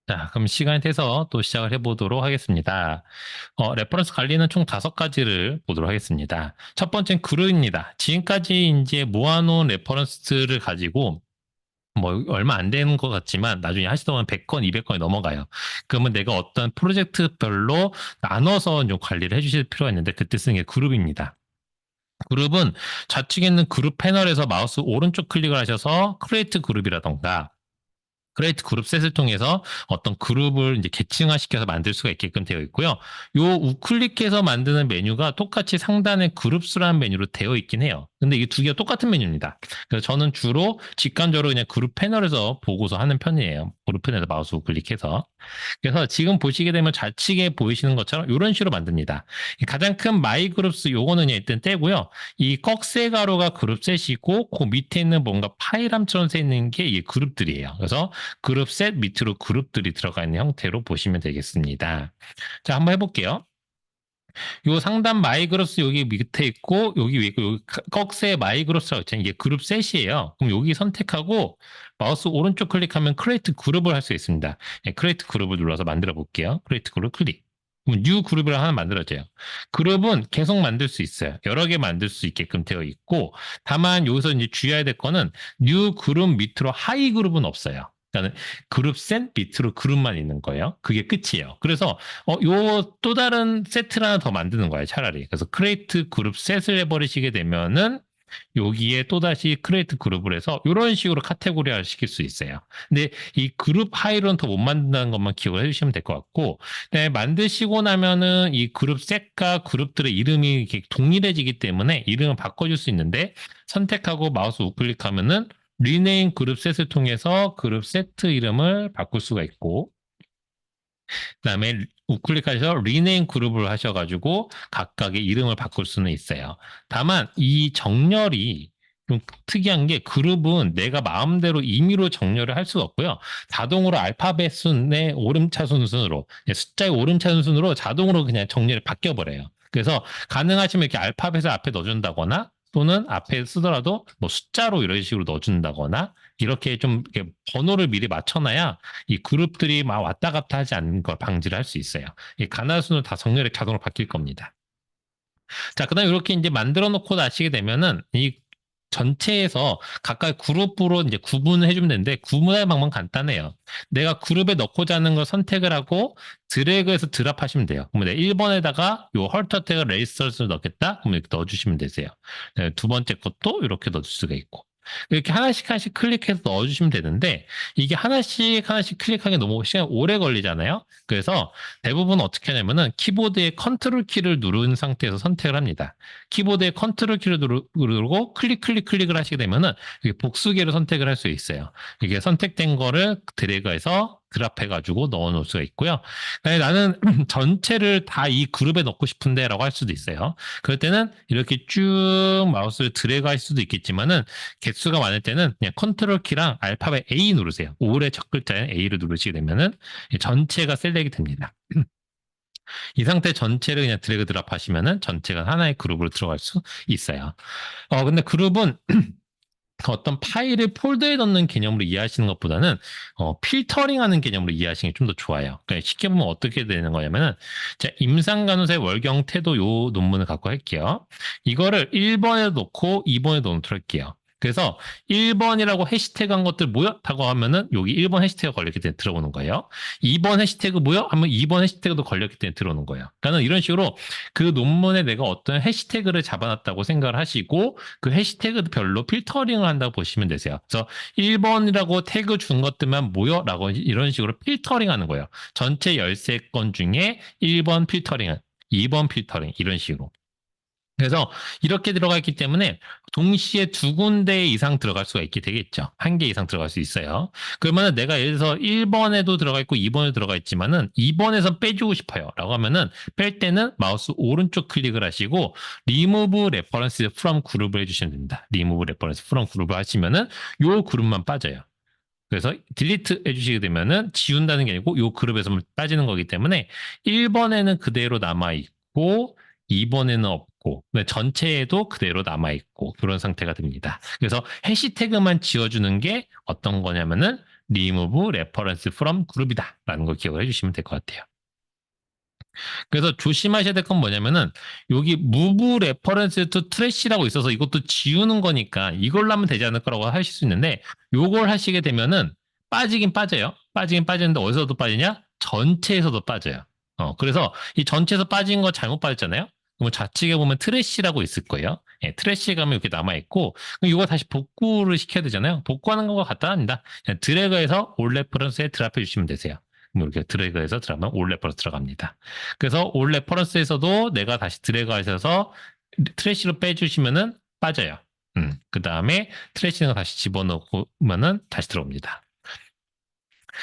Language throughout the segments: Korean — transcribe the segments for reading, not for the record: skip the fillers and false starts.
자, 그럼 시간이 돼서 또 시작을 해보도록 하겠습니다. 레퍼런스 관리는 총 5가지를 보도록 하겠습니다. 첫 번째는 그룹입니다. 지금까지 이제 모아놓은 레퍼런스를 가지고 뭐 얼마 안 되는 것 같지만 나중에 하시다 보면 100건, 200건이 넘어가요. 그러면 내가 어떤 프로젝트별로 나눠서 좀 관리를 해주실 필요가 있는데 그때 쓰는 게 그룹입니다. 그룹은 좌측에 있는 그룹 패널에서 마우스 오른쪽 클릭을 하셔서 크리에이트 그룹이라던가 크리에이트 그룹 셋을 통해서 어떤 그룹을 이제 계층화시켜서 만들 수가 있게끔 되어 있고요. 요 우클릭해서 만드는 메뉴가 똑같이 상단에 그룹 수라는 메뉴로 되어 있긴 해요. 근데 이게 두 개가 똑같은 메뉴입니다. 그래서 저는 주로 직관적으로 그냥 그룹 패널에서 보고서 하는 편이에요. 그룹 패널에서 마우스 우클릭해서. 그래서 지금 보시게 되면 좌측에 보이시는 것처럼 이런 식으로 만듭니다. 가장 큰 마이 그룹스 요거는 일단 떼고요. 이 꺽쇠 가루가 그룹 셋이고 그 밑에 있는 뭔가 파이람처럼 써 있는 게 이 그룹들이에요. 그래서 그룹 셋 밑으로 그룹들이 들어가 있는 형태로 보시면 되겠습니다. 자, 한번 해볼게요. 요 상단 마이그룹스 여기 밑에 있고 여기 위에 있고 여기 꺽쇠 마이그룹스라고 있잖아요. 이게 그룹 셋이에요. 그럼 여기 선택하고 마우스 오른쪽 클릭하면 크리에이트 그룹을 할 수 있습니다. 예, 크리에이트 그룹을 눌러서 만들어 볼게요. 크리에이트 그룹 클릭. 그럼 뉴 그룹을 하나 만들어져요. 그룹은 계속 만들 수 있어요. 여러 개 만들 수 있게끔 되어 있고 다만 여기서 이제 주의해야 될 거는 뉴 그룹 밑으로 하이 그룹은 없어요. 그러니까 그룹 셋 밑으로 그룹만 있는 거예요. 그게 끝이에요. 그래서 요 또 다른 세트를 하나 더 만드는 거예요, 차라리. 그래서 크리에이트 그룹 셋을 해버리시게 되면은 여기에 또다시 크리에이트 그룹을 해서 이런 식으로 카테고리화 시킬 수 있어요. 근데 이 그룹 하이로는 더 못 만든다는 것만 기억을 해주시면 될 것 같고, 네, 만드시고 나면은 이 그룹 셋과 그룹들의 이름이 이렇게 동일해지기 때문에 이름을 바꿔줄 수 있는데 선택하고 마우스 우클릭하면은 리네임 그룹 셋을 통해서 그룹 세트 이름을 바꿀 수가 있고, 그다음에 우클릭하셔서 리네임 그룹을 하셔가지고 각각의 이름을 바꿀 수는 있어요. 다만 이 정렬이 좀 특이한 게 그룹은 내가 마음대로 임의로 정렬을 할 수가 없고요. 자동으로 알파벳 순의 오름차순 순으로 숫자의 오름차순 순으로 자동으로 그냥 정렬이 바뀌어 버려요. 그래서 가능하시면 이렇게 알파벳을 앞에 넣어준다거나 또는 앞에 쓰더라도 뭐 숫자로 이런 식으로 넣어준다거나 이렇게 좀 이렇게 번호를 미리 맞춰놔야 이 그룹들이 막 왔다 갔다 하지 않는 걸 방지를 할 수 있어요. 이 가나순으로 다 정렬이 자동으로 바뀔 겁니다. 자, 그다음 이렇게 이제 만들어 놓고 나시게 되면은 이 전체에서 각각 그룹으로 이제 구분을 해주면 되는데 구분할 방법은 간단해요. 내가 그룹에 넣고자 하는 걸 선택을 하고 드래그해서 드랍하시면 돼요. 그러면 내 1번에다가 요 헐터텍을 레이스를 넣겠다. 그러면 이렇게 넣어주시면 되세요. 네, 두 번째 것도 이렇게 넣어줄 수가 있고. 이렇게 하나씩 하나씩 클릭해서 넣어주시면 되는데 이게 하나씩 하나씩 클릭하기 너무 시간 오래 걸리잖아요. 그래서 대부분 어떻게 하냐면은 키보드의 컨트롤 키를 누른 상태에서 선택을 합니다. 키보드의 컨트롤 키를 누르고 클릭을 하시게 되면은 복수계로 선택을 할 수 있어요. 이게 선택된 거를 드래그해서 드랍해가지고 넣어 놓을 수가 있고요. 나는 전체를 다 이 그룹에 넣고 싶은데 라고 할 수도 있어요. 그럴 때는 이렇게 쭉 마우스를 드래그 할 수도 있겠지만은 개수가 많을 때는 그냥 컨트롤 키랑 알파벳 A 누르세요. 5의 첫 글자인 A를 누르시게 되면은 전체가 셀렉이 됩니다. 이 상태 전체를 그냥 드래그 드랍 하시면은 전체가 하나의 그룹으로 들어갈 수 있어요. 근데 그룹은 어떤 파일을 폴더에 넣는 개념으로 이해하시는 것보다는 필터링하는 개념으로 이해하시는 게 좀 더 좋아요. 그러니까 쉽게 보면 어떻게 되는 거냐면은 자, 임상간호사의 월경 태도 요 논문을 갖고 할게요. 이거를 1번에 놓고 2번에 넣도록 할게요. 그래서 1번이라고 해시태그 한 것들 모였다고 하면은 여기 1번 해시태그가 걸렸기 때문에 들어오는 거예요. 2번 해시태그 모여? 하면 2번 해시태그도 걸렸기 때문에 들어오는 거예요. 그러니까 이런 식으로 그 논문에 내가 어떤 해시태그를 잡아놨다고 생각을 하시고 그 해시태그별로 필터링을 한다고 보시면 되세요. 그래서 1번이라고 태그 준 것들만 모여라고 이런 식으로 필터링 하는 거예요. 전체 13건 중에 1번 필터링, 2번 필터링 이런 식으로. 그래서 이렇게 들어가 있기 때문에 동시에 두 군데 이상 들어갈 수가 있게 되겠죠. 한 개 이상 들어갈 수 있어요. 그러면은 내가 예를 들어서 1번에도 들어가 있고 2번에 들어가 있지만은 2번에서 빼주고 싶어요. 라고 하면은 뺄 때는 마우스 오른쪽 클릭을 하시고 remove reference from 그룹을 해주시면 됩니다. remove reference from 그룹을 하시면은 요 그룹만 빠져요. 그래서 딜리트 해주시게 되면은 지운다는 게 아니고 요 그룹에서 빠지는 거기 때문에 1번에는 그대로 남아있고 2번에는 없고 전체에도 그대로 남아있고 그런 상태가 됩니다. 그래서 해시태그만 지워주는 게 어떤 거냐면은 remove reference from group이다 라는 걸 기억을 해주시면 될 것 같아요. 그래서 조심하셔야 될 건 뭐냐면은 여기 move reference to trash라고 있어서 이것도 지우는 거니까 이걸로 하면 되지 않을 거라고 하실 수 있는데 요걸 하시게 되면은 빠지긴 빠져요. 빠지긴 빠지는데 어디서도 빠지냐? 전체에서도 빠져요. 그래서 이 전체에서 빠진 거 잘못 빠졌잖아요. 그럼 좌측에 보면 트래시라고 있을 거예요. 예, 트래시에 가면 이렇게 남아있고, 그럼 이거 다시 복구를 시켜야 되잖아요. 복구하는 거가 간단합니다. 그냥 드래그해서 올 레퍼런스에 드랍해 주시면 되세요. 그럼 이렇게 드래그해서 들어가면 올 레퍼런스 들어갑니다. 그래서 올 레퍼런스에서도 내가 다시 드래그하셔서 트래시로 빼주시면은 빠져요. 그 다음에 트래시를 다시 집어넣으면은 다시 들어옵니다.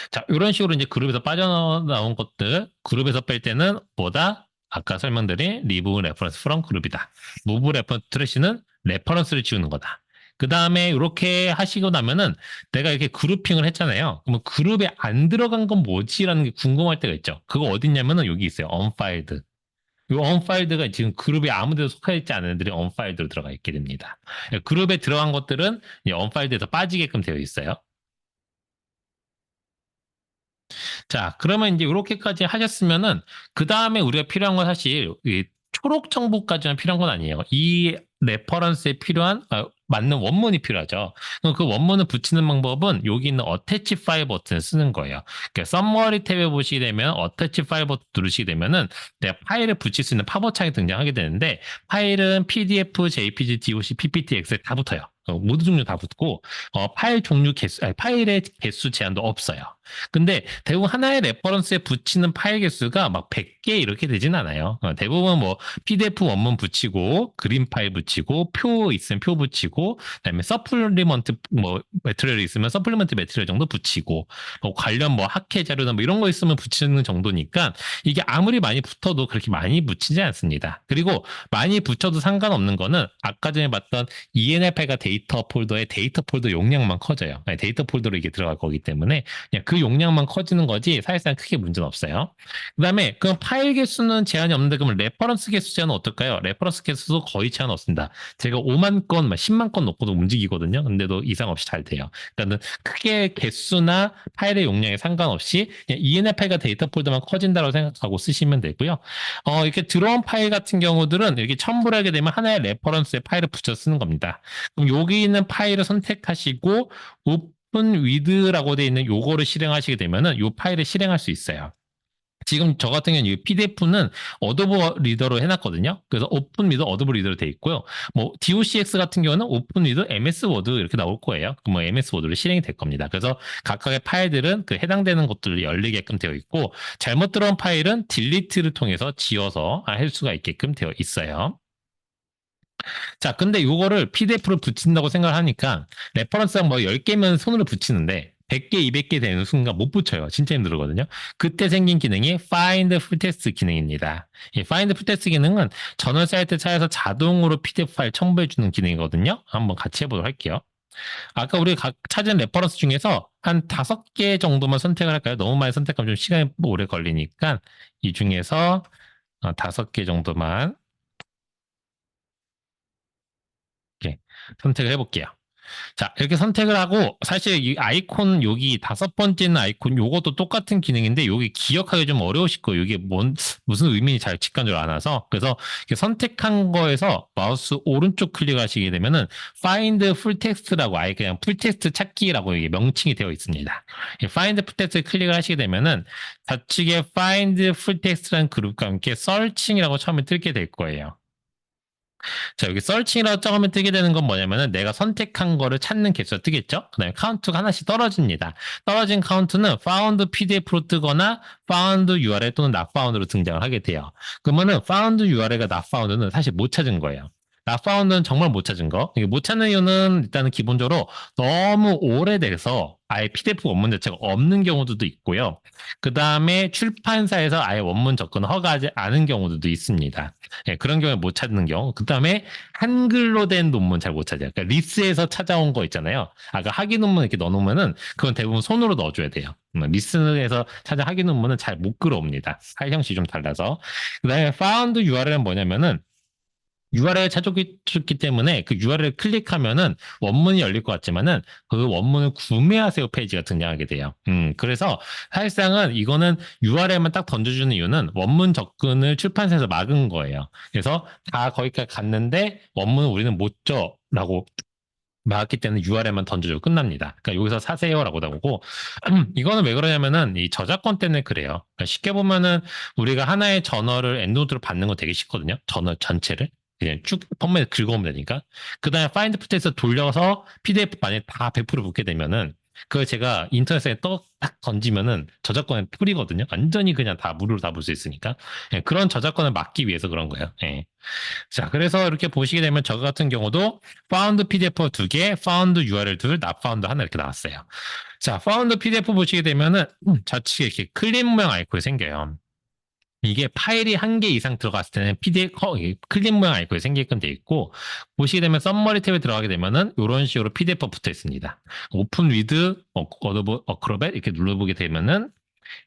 자, 이런 식으로 이제 그룹에서 빠져나온 것들, 그룹에서 뺄 때는 뭐다? 아까 설명드린 remove reference from 그룹이다. move reference 트래시는 레퍼런스를 지우는 거다. 그 다음에 이렇게 하시고 나면은 내가 이렇게 그룹핑을 했잖아요. 그러면 그룹에 안 들어간 건 뭐지라는 게 궁금할 때가 있죠. 그거 어딨냐면은 여기 있어요. unfiled. 이 unfiled가 지금 그룹에 아무 데도 속해 있지 않은 애들이 unfiled로 들어가 있게 됩니다. 그룹에 들어간 것들은 unfiled에서 빠지게끔 되어 있어요. 자, 그러면 이제 이렇게까지 하셨으면은 그 다음에 우리가 필요한 건 사실 이 초록 정보까지만 필요한 건 아니에요. 이 레퍼런스에 필요한 맞는 원문이 필요하죠. 그럼 그 원문을 붙이는 방법은 여기 있는 어태치 파일 버튼을 쓰는 거예요. 그러니까 썸머리 탭에 보시게 되면 어태치 파일 버튼 누르시게 되면은 내가 파일을 붙일 수 있는 팝업 창이 등장하게 되는데 파일은 PDF, JPG, DOC, PPT, 엑셀 다 붙어요. 모두 종류 다 붙고 파일 종류 개수, 파일의 개수 제한도 없어요. 근데 대부분 하나의 레퍼런스에 붙이는 파일 개수가 막 100개 이렇게 되진 않아요. 대부분 뭐 PDF 원문 붙이고 그림 파일 붙이고 표 있으면 표 붙이고 그다음에 서플리먼트 뭐 매트리얼이 있으면 서플리먼트 매트리얼 정도 붙이고 뭐 관련 뭐 학회 자료나 뭐 이런 거 있으면 붙이는 정도니까 이게 아무리 많이 붙어도 그렇게 많이 붙이지 않습니다. 그리고 많이 붙여도 상관없는 거는 아까 전에 봤던 ENF가 데이터 폴더의 데이터 폴더 용량만 커져요. 데이터 폴더로 이게 들어갈 거기 때문에 그냥 그 용량만 커지는 거지 사실상 크게 문제는 없어요. 그다음에 그럼 파일 개수는 제한이 없는데 그러면 레퍼런스 개수 제한은 어떨까요? 레퍼런스 개수도 거의 제한 없습니다. 제가 5만 건, 10만 건 넣고도 움직이거든요. 근데도 이상 없이 잘 돼요. 그러니까 크게 개수나 파일의 용량에 상관없이 그냥 ENF가 데이터 폴더만 커진다고 생각하고 쓰시면 되고요. 이렇게 들어온 파일 같은 경우들은 이렇게 첨부를 하게 되면 하나의 레퍼런스에 파일을 붙여 쓰는 겁니다. 그럼 여기 있는 파일을 선택하시고 오픈 위드라고 되어 있는 요거를 실행하시게 되면은 요 파일을 실행할 수 있어요. 지금 저 같은 경우는 이 PDF는 어도브 리더로 해놨거든요. 그래서 오픈 위드 어도브 리더로 돼 있고요. 뭐 DOCX 같은 경우는 오픈 위드 MS 워드 이렇게 나올 거예요. 그럼 뭐 MS 워드로 실행이 될 겁니다. 그래서 각각의 파일들은 그 해당되는 것들을 열리게끔 되어 있고 잘못 들어온 파일은 딜리트를 통해서 지워서 할 수가 있게끔 되어 있어요. 자, 근데 요거를 PDF로 붙인다고 생각을 하니까 레퍼런스랑 뭐 10개면 손으로 붙이는데 100개, 200개 되는 순간 못 붙여요. 진짜 힘들거든요. 그때 생긴 기능이 Find Full Text 기능입니다. 이 Find Full Text 기능은 전원 사이트 찾아서 자동으로 PDF 파일 첨부해주는 기능이거든요. 한번 같이 해보도록 할게요. 아까 우리 가 찾은 레퍼런스 중에서 한 5개 정도만 선택을 할까요? 너무 많이 선택하면 좀 시간이 오래 걸리니까 이 중에서 5개 정도만 이렇게 선택을 해볼게요. 자, 이렇게 선택을 하고 사실 이 아이콘 여기 5번째는 아이콘 요것도 똑같은 기능인데 여기 기억하기 좀 어려우실 거예요. 이게 무슨 의미인지 잘 직관적으로 안 와서 그래서 선택한 거에서 마우스 오른쪽 클릭하시게 되면은 Find Full Text라고 아예 그냥 풀 텍스트 찾기라고 이게 명칭이 되어 있습니다. Find Full Text 클릭을 하시게 되면은 좌측에 Find Full Text라는 그룹과 함께 Searching이라고 처음에 뜨게 될 거예요. 자, 여기 서칭이라고 적으면 뜨게 되는 건 뭐냐면은 내가 선택한 거를 찾는 개수가 뜨겠죠? 그 다음에 카운트가 하나씩 떨어집니다. 떨어진 카운트는 found PDF로 뜨거나 found URL 또는 not found로 등장을 하게 돼요. 그러면은 found URL과 not found는 사실 못 찾은 거예요. not found는 정말 못 찾은 거. 이게 못 찾는 이유는 일단은 기본적으로 너무 오래돼서 아예 PDF 원문 자체가 없는 경우도 있고요. 그 다음에 출판사에서 아예 원문 접근을 허가하지 않은 경우도 있습니다. 예, 그런 경우에 못 찾는 경우. 그 다음에 한글로 된 논문 잘 못 찾아요. 그러니까 리스에서 찾아온 거 있잖아요. 아까 학위 논문 이렇게 넣어놓으면은 그건 대부분 손으로 넣어줘야 돼요. 리스에서 찾은 학위 논문은 잘 못 끌어옵니다. 파일 형식이 좀 달라서. 그 다음에 found URL은 뭐냐면은 URL 찾았기 때문에 그 URL 클릭하면은 원문이 열릴 것 같지만은 그 원문을 구매하세요 페이지가 등장하게 돼요. 그래서 사실상은 이거는 URL만 딱 던져주는 이유는 원문 접근을 출판사에서 막은 거예요. 그래서 다 거기까지 갔는데 원문을 우리는 못 줘라고 막았기 때문에 URL만 던져주고 끝납니다. 그러니까 여기서 사세요라고 나오고 이거는 왜 그러냐면은 이 저작권 때문에 그래요. 그러니까 쉽게 보면은 우리가 하나의 저널을 엔드노트로 받는 거 되게 쉽거든요. 저널 전체를 그냥 쭉 펌웨이 긁어오면 되니까. 그다음에 파인드 푸트에서 돌려서 PDF 만약에 다 100% 붙게 되면은 그걸 제가 인터넷에 딱 던지면은 저작권은 풀이거든요. 완전히 그냥 다 무료로 다 볼 수 있으니까. 예, 그런 저작권을 막기 위해서 그런 거예요. 예. 자, 그래서 이렇게 보시게 되면 저 같은 경우도 found PDF 두 개, found URL 둘, not found 하나 이렇게 나왔어요. 자, found PDF 보시게 되면은 좌측에 이렇게 클립 모양 아이콘이 생겨요. 이게 파일이 한 개 이상 들어갔을 때는 PDF 클립 모양 아이콘이 생기게끔 돼 있고 보시게 되면 썸머리 탭에 들어가게 되면은 이런 식으로 PDF가 붙어 있습니다. 오픈 위드 어도브 어크로벳 이렇게 눌러보게 되면은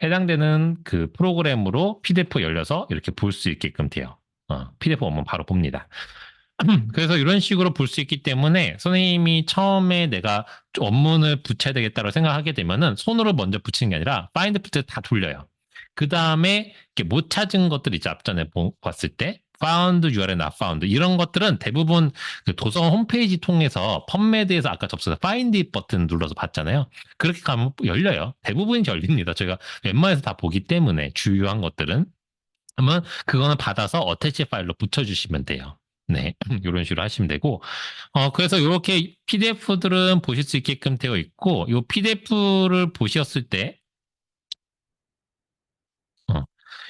해당되는 그 프로그램으로 PDF 열려서 이렇게 볼 수 있게끔 돼요. PDF 원문 바로 봅니다. 그래서 이런 식으로 볼 수 있기 때문에 선생님이 처음에 내가 원문을 붙여야 되겠다고 생각하게 되면은 손으로 먼저 붙이는 게 아니라 파인드 푸트 다 돌려요. 그 다음에 못 찾은 것들 있죠. 앞전에 봤을 때 found, URL not found 이런 것들은 대부분 그 도서관 홈페이지 통해서 펀메드에서 아까 접속해서 find it 버튼 눌러서 봤잖아요. 그렇게 가면 열려요. 대부분이 열립니다. 저희가 웬만해서 다 보기 때문에 주요한 것들은 그러면 그거는 받아서 어태치 파일로 붙여주시면 돼요. 네, 이런 식으로 하시면 되고, 그래서 이렇게 PDF들은 보실 수 있게끔 되어 있고, 이 PDF를 보셨을 때,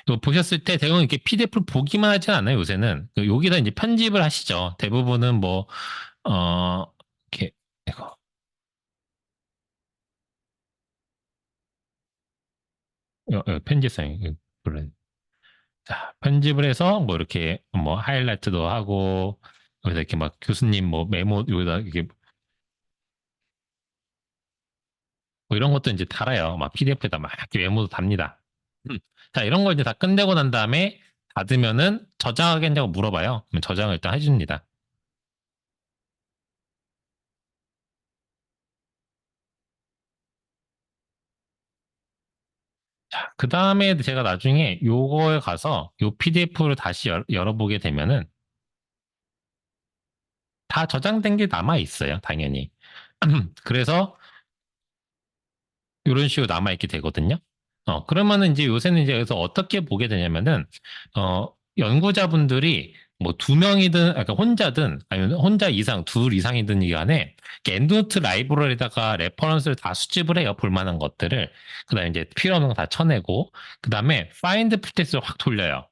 이거 보셨을 때 대부분 이렇게 PDF를 보기만 하진 않아요, 요새는. 여기다 이제 편집을 하시죠. 대부분은 뭐, 이렇게, 이거, 편집상, 물론. 자, 편집을 해서 뭐 이렇게 뭐 하이라이트도 하고, 여기다 이렇게 막 교수님 뭐 메모, 여기다 이렇게 뭐 이런 것도 이제 달아요. 막 PDF에다 막 이렇게 메모도 답니다. 자, 이런 걸 이제 다 끝내고 난 다음에 닫으면은 저장하겠냐고 물어봐요. 그럼 저장을 일단 해줍니다. 자, 그 다음에 제가 나중에 요거에 가서 요 PDF를 다시 열어보게 되면은 다 저장된 게 남아 있어요. 당연히. 그래서 이런 식으로 남아있게 되거든요. 그러면은 이제 요새는 이제 여기서 어떻게 보게 되냐면은, 연구자분들이 뭐 두 명이든, 그러니까 혼자든, 아니면 혼자 이상, 둘 이상이든 간에, 엔드노트 라이브러리에다가 레퍼런스를 다 수집을 해요. 볼만한 것들을. 그 다음에 이제 필요 없는 거 다 쳐내고, 그 다음에 파인드 프로세스를 확 돌려요.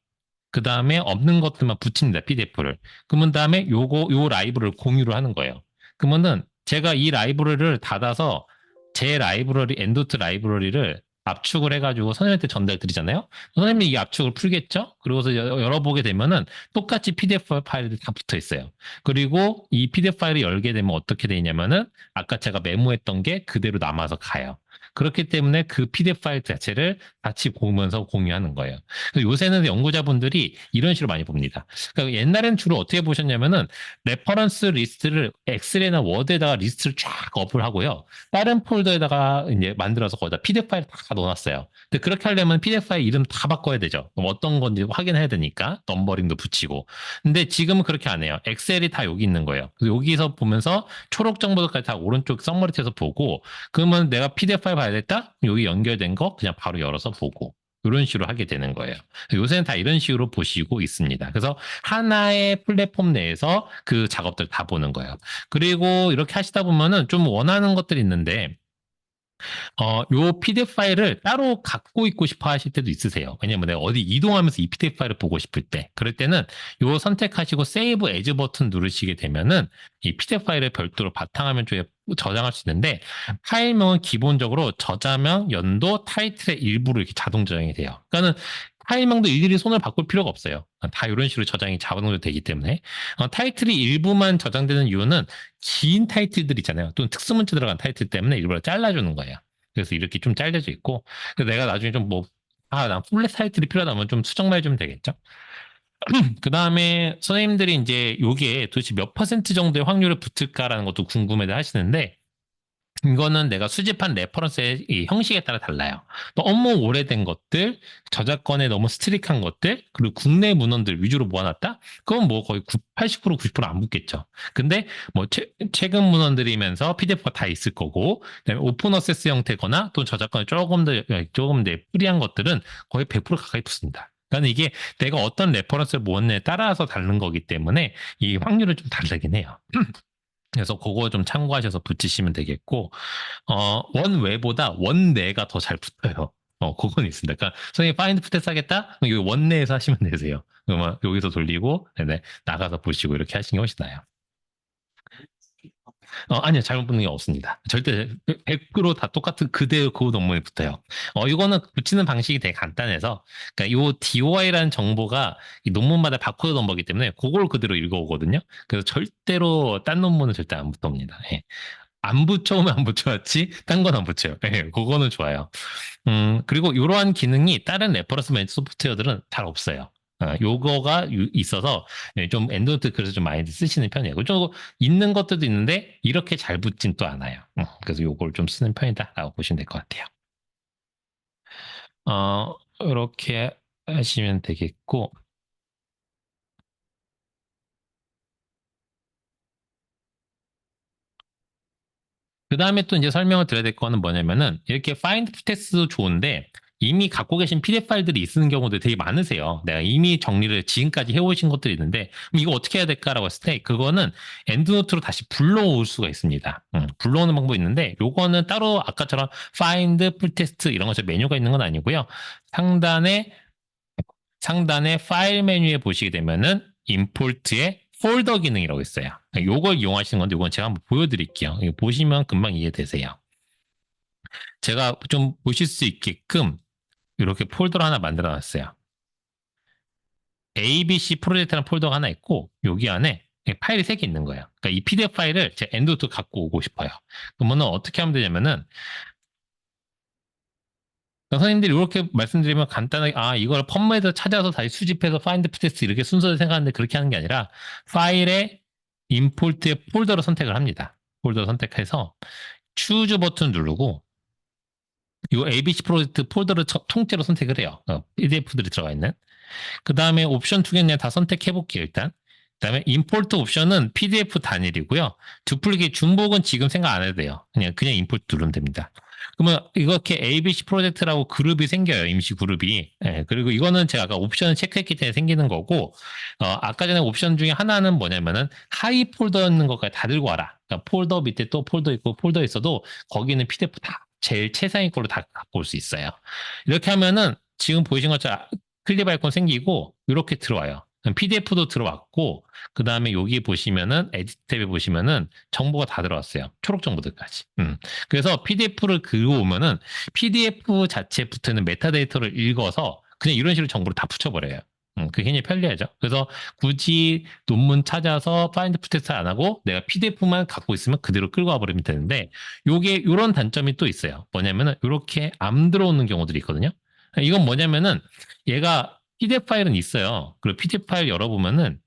그 다음에 없는 것들만 붙입니다. PDF를. 그러면 다음에 요 라이브를 공유를 하는 거예요. 그러면은 제가 이 라이브러리를 닫아서 제 라이브러리, 엔도트 라이브러리를 압축을 해가지고 선생님한테 전달 드리잖아요. 선생님이 이 압축을 풀겠죠? 그리고서 열어보게 되면은 똑같이 PDF 파일이 다 붙어 있어요. 그리고 이 PDF 파일을 열게 되면 어떻게 되냐면은 아까 제가 메모했던 게 그대로 남아서 가요. 그렇기 때문에 그 PDF 파일 자체를 같이 보면서 공유하는 거예요. 요새는 연구자분들이 이런 식으로 많이 봅니다. 그러니까 옛날에는 주로 어떻게 보셨냐면은 레퍼런스 리스트를 엑셀이나 워드에다가 리스트를 쫙 업을 하고요. 다른 폴더에다가 이제 만들어서 거기다 PDF 파일 다 넣어놨어요. 근데 그렇게 하려면 PDF 파일 이름 다 바꿔야 되죠. 그럼 어떤 건지 확인해야 되니까 넘버링도 붙이고. 근데 지금은 그렇게 안 해요. 엑셀이 다 여기 있는 거예요. 여기서 보면서 초록 정보들까지 다 오른쪽 썸머리에서 보고 그러면 내가 PDF 파일 봐야겠다? 여기 연결된 거 그냥 바로 열어서 보고. 이런 식으로 하게 되는 거예요. 요새는 다 이런 식으로 보시고 있습니다. 그래서 하나의 플랫폼 내에서 그 작업들 다 보는 거예요. 그리고 이렇게 하시다 보면은 좀 원하는 것들이 있는데 요 PDF 파일을 따로 갖고 있고 싶어 하실 때도 있으세요. 왜냐면 내가 어디 이동하면서 이 PDF 파일을 보고 싶을 때. 그럴 때는 요 선택하시고 세이브 에즈 버튼 누르시게 되면은 이 PDF 파일을 별도로 바탕화면 쪽에 저장할 수 있는데 파일명은 기본적으로 저자명, 연도, 타이틀의 일부로 이렇게 자동 저장이 돼요. 그러니까는 파일명도 일일이 손을 바꿀 필요가 없어요. 다 이런 식으로 저장이 자동으로 되기 때문에 타이틀이 일부만 저장되는 이유는 긴 타이틀들 있잖아요. 또는 특수문자 들어간 타이틀 때문에 일부러 잘라주는 거예요. 그래서 이렇게 좀 잘려져 있고 그래서 내가 나중에 좀 뭐 난 플랫 타이틀이 필요하다면 좀 수정만 해주면 되겠죠. 그 다음에 선생님들이 이제 요게 도대체 몇 퍼센트 정도의 확률을 붙을까라는 것도 궁금해들 하시는데, 이거는 내가 수집한 레퍼런스의 이 형식에 따라 달라요. 너무 오래된 것들, 저작권에 너무 스트릭한 것들, 그리고 국내 문헌들 위주로 모아놨다? 그건 뭐 거의 80% 90%안 붙겠죠. 근데 뭐 최근 문헌들이면서 PDF가 다 있을 거고, 그다음에 오픈 어세스 형태거나 또 저작권이 조금 더 프리한 것들은 거의 100% 가까이 붙습니다. 그러니까 이게 내가 어떤 레퍼런스를 모았냐에 따라서 다른 거기 때문에 이 확률은 좀 다르긴 해요. 그래서 그거 좀 참고하셔서 붙이시면 되겠고, 원외보다 원내가 더 잘 붙어요. 그건 있습니다. 그러니까 선생님 파인드 푸테스 하겠다? 그럼 여기 원내에서 하시면 되세요. 그러면 여기서 돌리고, 네네, 나가서 보시고 이렇게 하시는 게 훨씬 나아요. 아니요, 잘못 붙는 게 없습니다. 절대 100%다 똑같은 그대로 그 논문에 붙어요. 이거는 붙이는 방식이 되게 간단해서, 그러니까 요 DOI라는 정보가 이 논문마다 바코드 넘버기 때문에 그걸 그대로 읽어오거든요. 그래서 절대로 딴 논문은 절대 안 붙습니다. 예. 안 붙여오면 안 붙여왔지, 딴 건 안 붙여요. 예, 그거는 좋아요. 그리고 이러한 기능이 다른 레퍼런스 매니지 소프트웨어들은 잘 없어요. 요거가 있어서 좀 엔드노트 그래서 좀 많이 쓰시는 편이에요. 좀 있는 것들도 있는데 이렇게 잘 붙진 또 않아요. 그래서 요걸 좀 쓰는 편이다라고 보시면 될 것 같아요. 이렇게 하시면 되겠고, 그 다음에 또 이제 설명을 드려야 될 거는 뭐냐면은 이렇게 파인드 푸테스도 좋은데 이미 갖고 계신 PDF 파일들이 있는 경우도 되게 많으세요. 내가 이미 정리를 지금까지 해오신 것들이 있는데 그럼 이거 어떻게 해야 될까라고 했을 때 그거는 엔드노트로 다시 불러올 수가 있습니다. 불러오는 방법이 있는데 요거는 따로 아까처럼 파인드 풀테스트 이런 것처럼 메뉴가 있는 건 아니고요. 상단에 파일 메뉴에 보시게 되면은 임포트에 폴더 기능이라고 있어요. 요걸 이용하시는 건데 이건 제가 한번 보여드릴게요. 이거 보시면 금방 이해되세요. 제가 좀 보실 수 있게끔 이렇게 폴더를 하나 만들어 놨어요. ABC 프로젝트라는 폴더가 하나 있고 여기 안에 파일이 3개 있는 거예요. 그러니까 이 PDF 파일을 제 엔드노트 갖고 오고 싶어요. 그러면 어떻게 하면 되냐면은 선생님들이 이렇게 말씀드리면 간단하게 이걸 펌에서 찾아서 다시 수집해서 파인드 푸테스트 이렇게 순서를 생각하는데 그렇게 하는 게 아니라 파일에 임포트의 폴더를 선택을 합니다. 폴더 선택해서 추즈 버튼 누르고 이 ABC 프로젝트 폴더를 통째로 선택을 해요. PDF들이 들어가 있는. 그 다음에 옵션 2개 그냥 다 선택해 볼게요, 일단. 그 다음에 임포트 옵션은 PDF 단일이고요. 두플리케이트 중복은 지금 생각 안 해도 돼요. 그냥 임포트 누르면 됩니다. 그러면 이렇게 ABC 프로젝트라고 그룹이 생겨요. 임시 그룹이. 예, 그리고 이거는 제가 아까 옵션을 체크했기 때문에 생기는 거고, 아까 전에 옵션 중에 하나는 뭐냐면은 하이 폴더 있는 것까지 다 들고 와라. 그러니까 폴더 밑에 또 폴더 있고 폴더 있어도 거기는 PDF 다 제일 최상위 걸로 다 갖고 올 수 있어요. 이렇게 하면은 지금 보이신 것처럼 클립 아이콘 생기고 이렇게 들어와요. PDF도 들어왔고 그 다음에 여기 보시면은 에디트 탭에 보시면은 정보가 다 들어왔어요. 초록 정보들까지. 그래서 PDF를 그어오면은 PDF 자체에 붙어있는 메타데이터를 읽어서 그냥 이런 식으로 정보를 다 붙여버려요. 그게 굉장히 편리하죠. 그래서 굳이 논문 찾아서 파인드 푸테스트 안 하고 내가 PDF만 갖고 있으면 그대로 끌고 와버리면 되는데 요게 이런 단점이 또 있어요. 뭐냐면은 이렇게 안 들어오는 경우들이 있거든요. 이건 뭐냐면은 얘가 PDF 파일은 있어요. 그리고 PDF 파일 열어보면은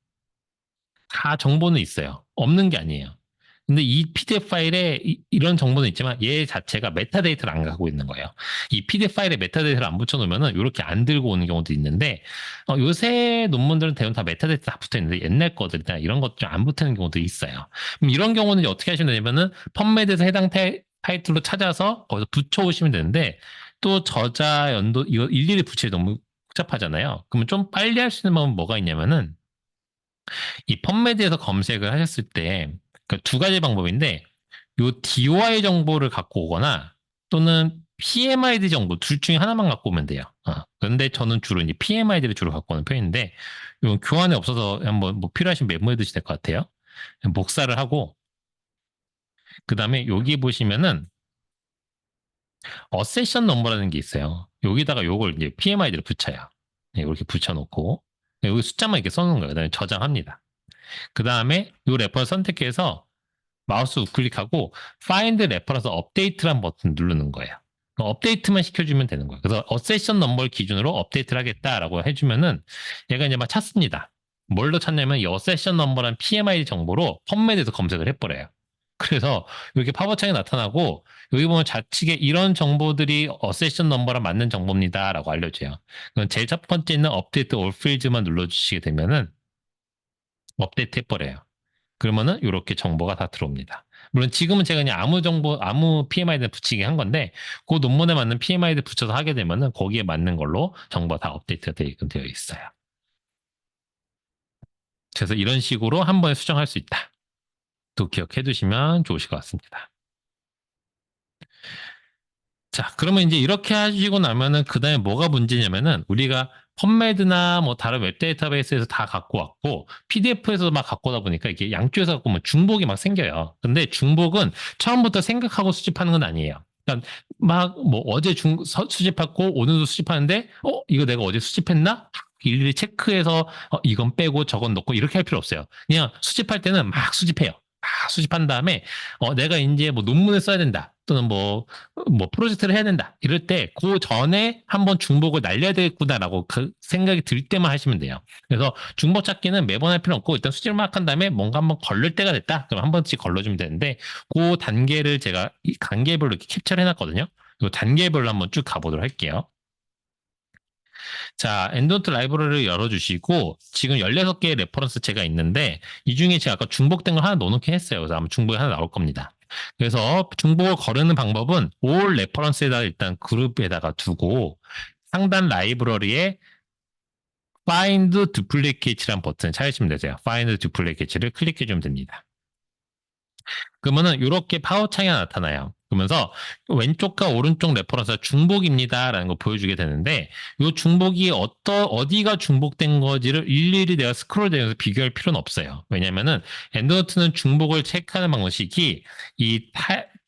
다 정보는 있어요. 없는 게 아니에요. 근데 이 PDF 파일에 이런 정보는 있지만 얘 자체가 메타데이터를 안 갖고 있는 거예요. 이 PDF 파일에 메타데이터를 안 붙여놓으면은 이렇게 안 들고 오는 경우도 있는데 요새 논문들은 대부분 다 메타데이터 다 붙어 있는데 옛날 것들이나 이런 것 좀 안 붙는 경우도 있어요. 그럼 이런 경우는 어떻게 하시면 되냐면은 펌메드에서 해당 타이틀로 찾아서 거기서 붙여오시면 되는데 또 저자 연도 이거 일일이 붙이기 너무 복잡하잖아요. 그러면 좀 빨리 할 수 있는 방법은 뭐가 있냐면은 이 펌메드에서 검색을 하셨을 때 그 두 가지 방법인데 요 DOI 정보를 갖고 오거나 또는 PMID 정보 둘 중에 하나만 갖고 오면 돼요. 그런데 저는 주로 이제 PMID를 주로 갖고 오는 편인데 이건 교환에 없어서 한번 뭐 필요하시면 메모해 두시면 될 것 같아요. 복사를 하고 그 다음에 여기 보시면은 어세션 넘버라는 게 있어요. 여기다가 요걸 이제 PMID를 붙여요. 이렇게 붙여놓고 여기 숫자만 이렇게 써놓은 거예요. 그다음에 저장합니다. 그 다음에 요 레퍼런스 선택해서 마우스 우클릭하고 Find Reference Update라는 버튼 누르는 거예요. 업데이트만 시켜주면 되는 거예요. 그래서 어세션 넘버를 기준으로 업데이트를 하겠다라고 해주면은 얘가 이제 막 찾습니다. 뭘로 찾냐면 이 어세션 넘버란 PMID 정보로 펌메드에서 검색을 해버려요. 그래서 이렇게 팝업창에 나타나고 여기 보면 좌측에 이런 정보들이 어세션 넘버랑 맞는 정보입니다라고 알려줘요. 그럼 제일 첫 번째 있는 업데이트 올 필드만 눌러주시게 되면은 업데이트 해버려요. 그러면은 이렇게 정보가 다 들어옵니다. 물론 지금은 제가 그냥 아무 정보, 아무 PMID 붙이게 한 건데 그 논문에 맞는 PMID 붙여서 하게 되면은 거기에 맞는 걸로 정보가 다 업데이트가 되어 있어요. 그래서 이런 식으로 한 번에 수정할 수 있다. 또 기억해 두시면 좋으실 것 같습니다. 자, 그러면 이제 이렇게 하시고 나면은 그 다음에 뭐가 문제냐면은 우리가 펌메드나 뭐 다른 웹 데이터베이스에서 다 갖고 왔고 PDF에서 막 갖고 오다 보니까 이게 양쪽에서 갖고 오면 중복이 막 생겨요. 근데 중복은 처음부터 생각하고 수집하는 건 아니에요. 그러니까 막 뭐 어제 수집했고 오늘도 수집하는데 이거 내가 어제 수집했나? 일일이 체크해서 이건 빼고 저건 넣고 이렇게 할 필요 없어요. 그냥 수집할 때는 막 수집해요. 막 수집한 다음에 내가 이제 뭐 논문을 써야 된다. 또는 뭐 프로젝트를 해야 된다. 이럴 때 그 전에 한번 중복을 날려야 되겠구나라고 그 생각이 들 때만 하시면 돼요. 그래서 중복 찾기는 매번 할 필요 없고 일단 수집을 막 한 다음에 뭔가 한번 걸릴 때가 됐다. 그럼 한 번씩 걸러주면 되는데 그 단계를 제가 이 단계별로 이렇게 캡처를 해놨거든요. 이 단계별로 한번 쭉 가보도록 할게요. 자, 엔드노트 라이브러리를 열어주시고 지금 16개의 레퍼런스 제가 있는데 이 중에 제가 아까 중복된 걸 하나 넣어놓긴 했어요. 그래서 아마 중복이 하나 나올 겁니다. 그래서 중복을 거르는 방법은 all 레퍼런스에다가 일단 그룹에다가 두고 상단 라이브러리에 find duplicate라는 버튼을 찾으시면 되세요. find duplicate를 클릭해 주면 됩니다. 그러면은 이렇게 파워창이 나타나요. 그러면서 왼쪽과 오른쪽 레퍼런스가 중복입니다라는 거 보여주게 되는데 이 중복이 어디가 중복된 거지를 일일이 내가 스크롤 되면서 비교할 필요는 없어요. 왜냐면은 엔드노트는 중복을 체크하는 방식이 이